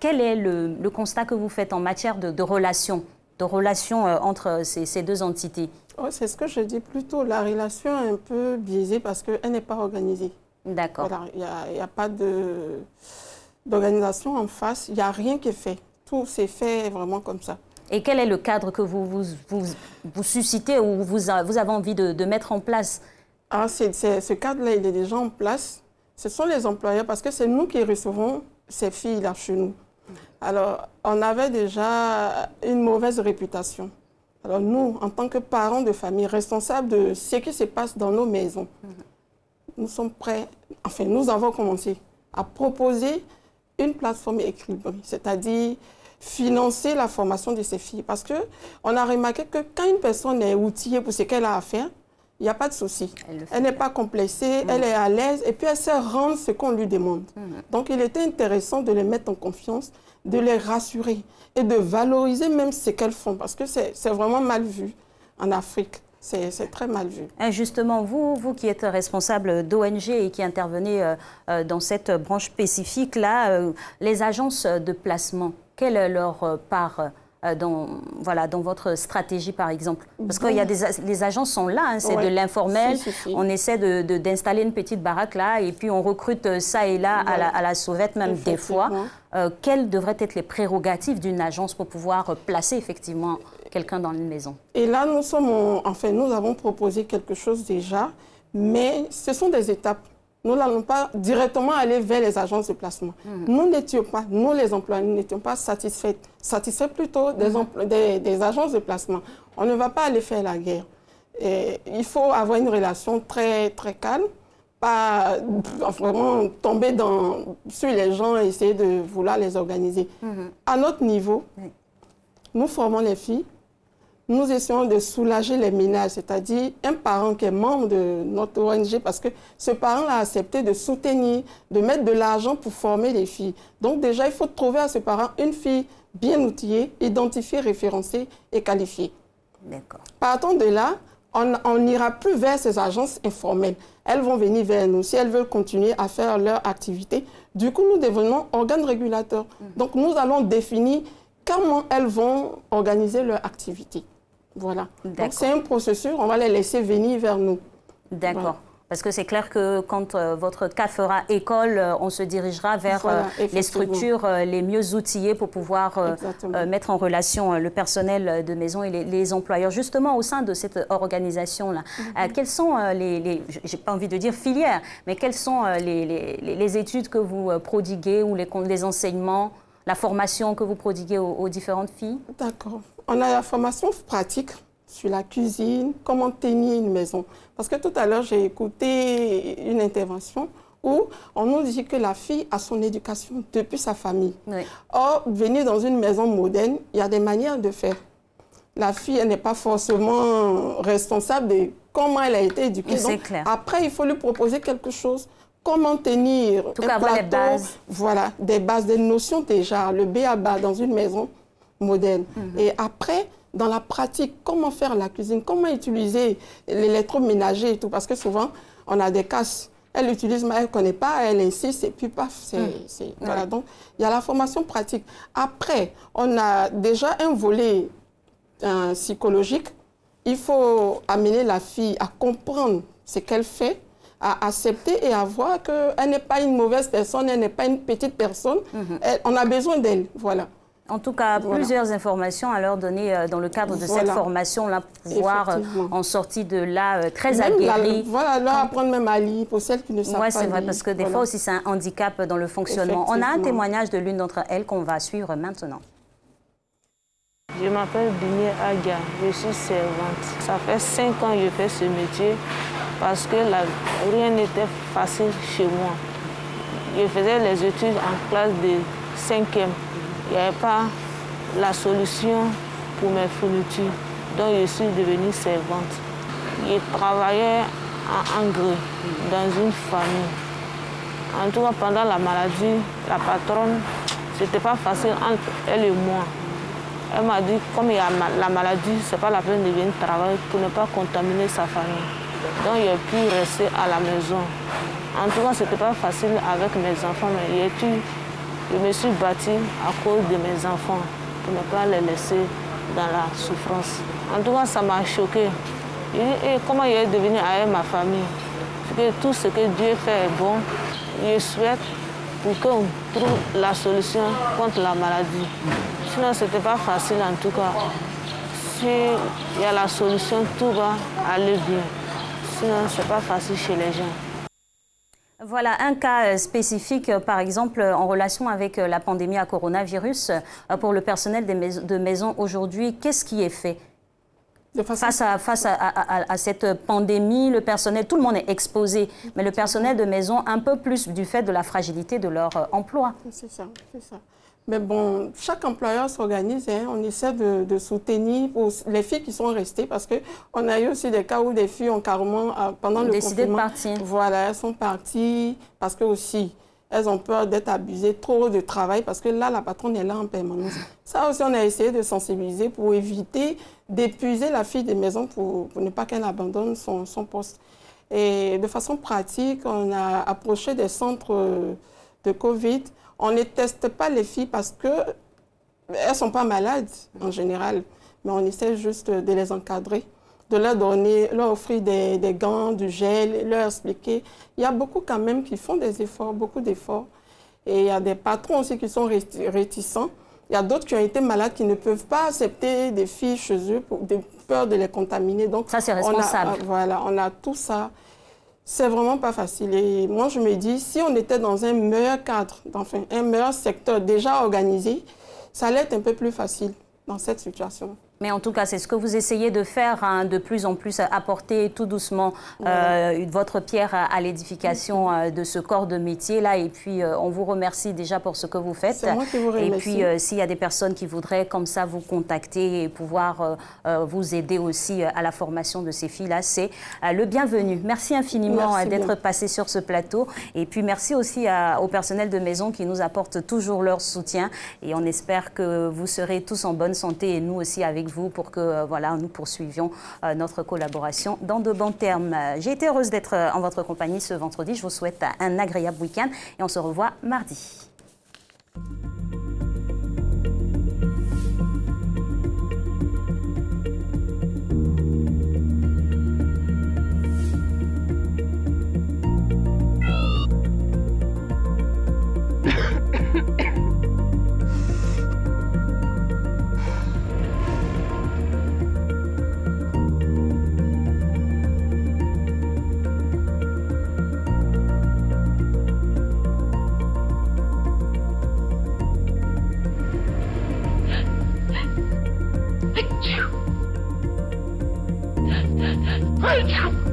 quel est le constat que vous faites en matière de relations entre ces deux entités? Oh, c'est ce que je dis plutôt, la relation est un peu biaisée parce qu'elle n'est pas organisée. D'accord. Voilà, il n'y a pas d'organisation en face, il n'y a rien qui est fait. Tout s'est fait vraiment comme ça. Et quel est le cadre que vous suscitez ou vous avez envie de mettre en place? Ce cadre-là, il est déjà en place. Ce sont les employeurs parce que c'est nous qui recevons ces filles-là chez nous. Alors, on avait déjà une mauvaise réputation. Alors nous, en tant que parents de famille, responsables de ce qui se passe dans nos maisons, nous sommes prêts, enfin nous avons commencé à proposer une plateforme équilibrée, c'est-à-dire financer la formation de ces filles. Parce qu'on a remarqué que quand une personne est outillée pour ce qu'elle a à faire, il n'y a pas de souci. Elle n'est pas complexée, elle est à l'aise et puis elle sait rendre ce qu'on lui demande. Donc il était intéressant de les mettre en confiance, de les rassurer et de valoriser même ce qu'elles font parce que c'est vraiment mal vu en Afrique. C'est très mal vu. Et justement, vous qui êtes responsable d'ONG et qui intervenez dans cette branche spécifique-là, les agences de placement, quelle est leur part dans votre stratégie, par exemple? Parce qu'il y a les agences sont là, hein, c'est de l'informel. On essaie d'installer une petite baraque là et puis on recrute ça et là à la sauvette même des fois. Quelles devraient être les prérogatives d'une agence pour pouvoir placer effectivement quelqu'un dans une maison? Et là, nous avons proposé quelque chose déjà, mais ce sont des étapes. Nous n'allons pas directement aller vers les agences de placement. Nous n'étions pas, nous les employés, nous n'étions pas satisfaits plutôt des agences de placement. On ne va pas aller faire la guerre. Et il faut avoir une relation très, très calme, pas vraiment tomber sur les gens et essayer de vouloir les organiser. À notre niveau, nous formons les filles. Nous essayons de soulager les ménages, c'est-à-dire un parent qui est membre de notre ONG, parce que ce parent a accepté de soutenir, de mettre de l'argent pour former les filles. Donc déjà, il faut trouver à ce parent une fille bien outillée, identifiée, référencée et qualifiée. D'accord. Partant de là, on n'ira plus vers ces agences informelles. Elles vont venir vers nous si elles veulent continuer à faire leur activité. Du coup, nous devenons organes régulateurs. Donc nous allons définir comment elles vont organiser leur activité. Voilà. Donc c'est un processus, on va les laisser venir vers nous. D'accord. Voilà. Parce que c'est clair que quand votre cas fera école, on se dirigera vers les structures les mieux outillées pour pouvoir mettre en relation le personnel de maison et les employeurs. Justement, au sein de cette organisation-là, quelles sont j'ai pas envie de dire filières, mais quelles sont les études que vous prodiguez ou les enseignements, la formation que vous prodiguez aux différentes filles? D'accord. On a la formation pratique sur la cuisine, comment tenir une maison. Parce que tout à l'heure, j'ai écouté une intervention où on nous dit que la fille a son éducation depuis sa famille. Oui. Or, venir dans une maison moderne, il y a des manières de faire. La fille, elle n'est pas forcément responsable de comment elle a été éduquée. Donc, clair. Après, il faut lui proposer quelque chose. Comment tenir un plateau, les bases. Voilà, des bases, des notions déjà, le b.a.-ba dans une maison moderne. Et après, dans la pratique, comment faire la cuisine, comment utiliser l'électroménager et tout, parce que souvent, on a des casses. Elle utilise, mais elle ne connaît pas, elle insiste, et puis paf, voilà. Donc, il y a la formation pratique. Après, on a déjà un volet psychologique. Il faut amener la fille à comprendre ce qu'elle fait, à accepter et à voir qu'elle n'est pas une mauvaise personne, elle n'est pas une petite personne. On a besoin d'elle, voilà. En tout cas, plusieurs informations à leur donner dans le cadre de cette formation-là, pour pouvoir en sortie de là très aguerrie. Voilà, leur apprendre même à lire pour celles qui ne savent pas lire. Oui, c'est vrai, parce que des fois aussi, c'est un handicap dans le fonctionnement. On a un témoignage de l'une d'entre elles qu'on va suivre maintenant. Je m'appelle Bini Agia, je suis servante. Ça fait 5 ans que je fais ce métier parce que rien n'était facile chez moi. Je faisais les études en classe de 5e. Il n'y avait pas la solution pour mes fournitures, donc je suis devenue servante. Je travaillais en engrais dans une famille. En tout cas, pendant la maladie, la patronne, ce n'était pas facile entre elle et moi. Elle m'a dit, comme il y a la maladie, ce n'est pas la peine de venir travailler pour ne pas contaminer sa famille. Donc j'ai pu rester à la maison. En tout cas, ce n'était pas facile avec mes enfants, mais je me suis battue à cause de mes enfants pour ne pas les laisser dans la souffrance. En tout cas, ça m'a choquée. Je dis, comment il est devenu avec ma famille? Parce que tout ce que Dieu fait est bon. Je souhaite pour qu'on trouve la solution contre la maladie. Sinon, ce n'était pas facile en tout cas. S'il y a la solution, tout va aller bien. Sinon, ce n'est pas facile chez les gens. Voilà un cas spécifique, par exemple, en relation avec la pandémie à coronavirus. Pour le personnel de maison aujourd'hui, qu'est-ce qui est fait? Face à cette pandémie, le personnel, tout le monde est exposé, mais le personnel de maison, un peu plus du fait de la fragilité de leur emploi. C'est ça, c'est ça. Mais bon, chaque employeur s'organise, hein. On essaie de soutenir pour les filles qui sont restées, parce qu'on a eu aussi des cas où des filles ont carrément, pendant le décidé confinement, de partir. Voilà, elles sont parties parce que aussi, elles ont peur d'être abusées, trop de travail, parce que là, la patronne est là en permanence. Ça aussi, on a essayé de sensibiliser pour éviter d'épuiser la fille des maisons pour ne pas qu'elle abandonne son poste. Et de façon pratique, on a approché des centres de Covid. On ne teste pas les filles parce qu'elles ne sont pas malades en général, mais on essaie juste de les encadrer, de leur donner, leur offrir des gants, du gel, leur expliquer. Il y a beaucoup quand même qui font des efforts, beaucoup d'efforts. Et il y a des patrons aussi qui sont réticents. Il y a d'autres qui ont été malades qui ne peuvent pas accepter des filles chez eux pour de peur de les contaminer. Donc, ça, c'est responsable. Voilà, on a tout ça. C'est vraiment pas facile. Et moi, je me dis, si on était dans un meilleur cadre, enfin, un meilleur secteur déjà organisé, ça allait être un peu plus facile dans cette situation. Mais en tout cas, c'est ce que vous essayez de faire, hein, de plus en plus apporter tout doucement votre pierre à l'édification de ce corps de métier-là. Et puis, on vous remercie déjà pour ce que vous faites. C'est moi qui vous remercie. Et puis, s'il y a des personnes qui voudraient comme ça vous contacter et pouvoir vous aider aussi à la formation de ces filles-là, c'est le bienvenu. Merci infiniment d'être passé sur ce plateau. Et puis, merci aussi au personnel de maison qui nous apporte toujours leur soutien. Et on espère que vous serez tous en bonne santé et nous aussi avec vous pour que voilà, nous poursuivions notre collaboration dans de bons termes. J'ai été heureuse d'être en votre compagnie ce vendredi. Je vous souhaite un agréable week-end et on se revoit mardi. Hey!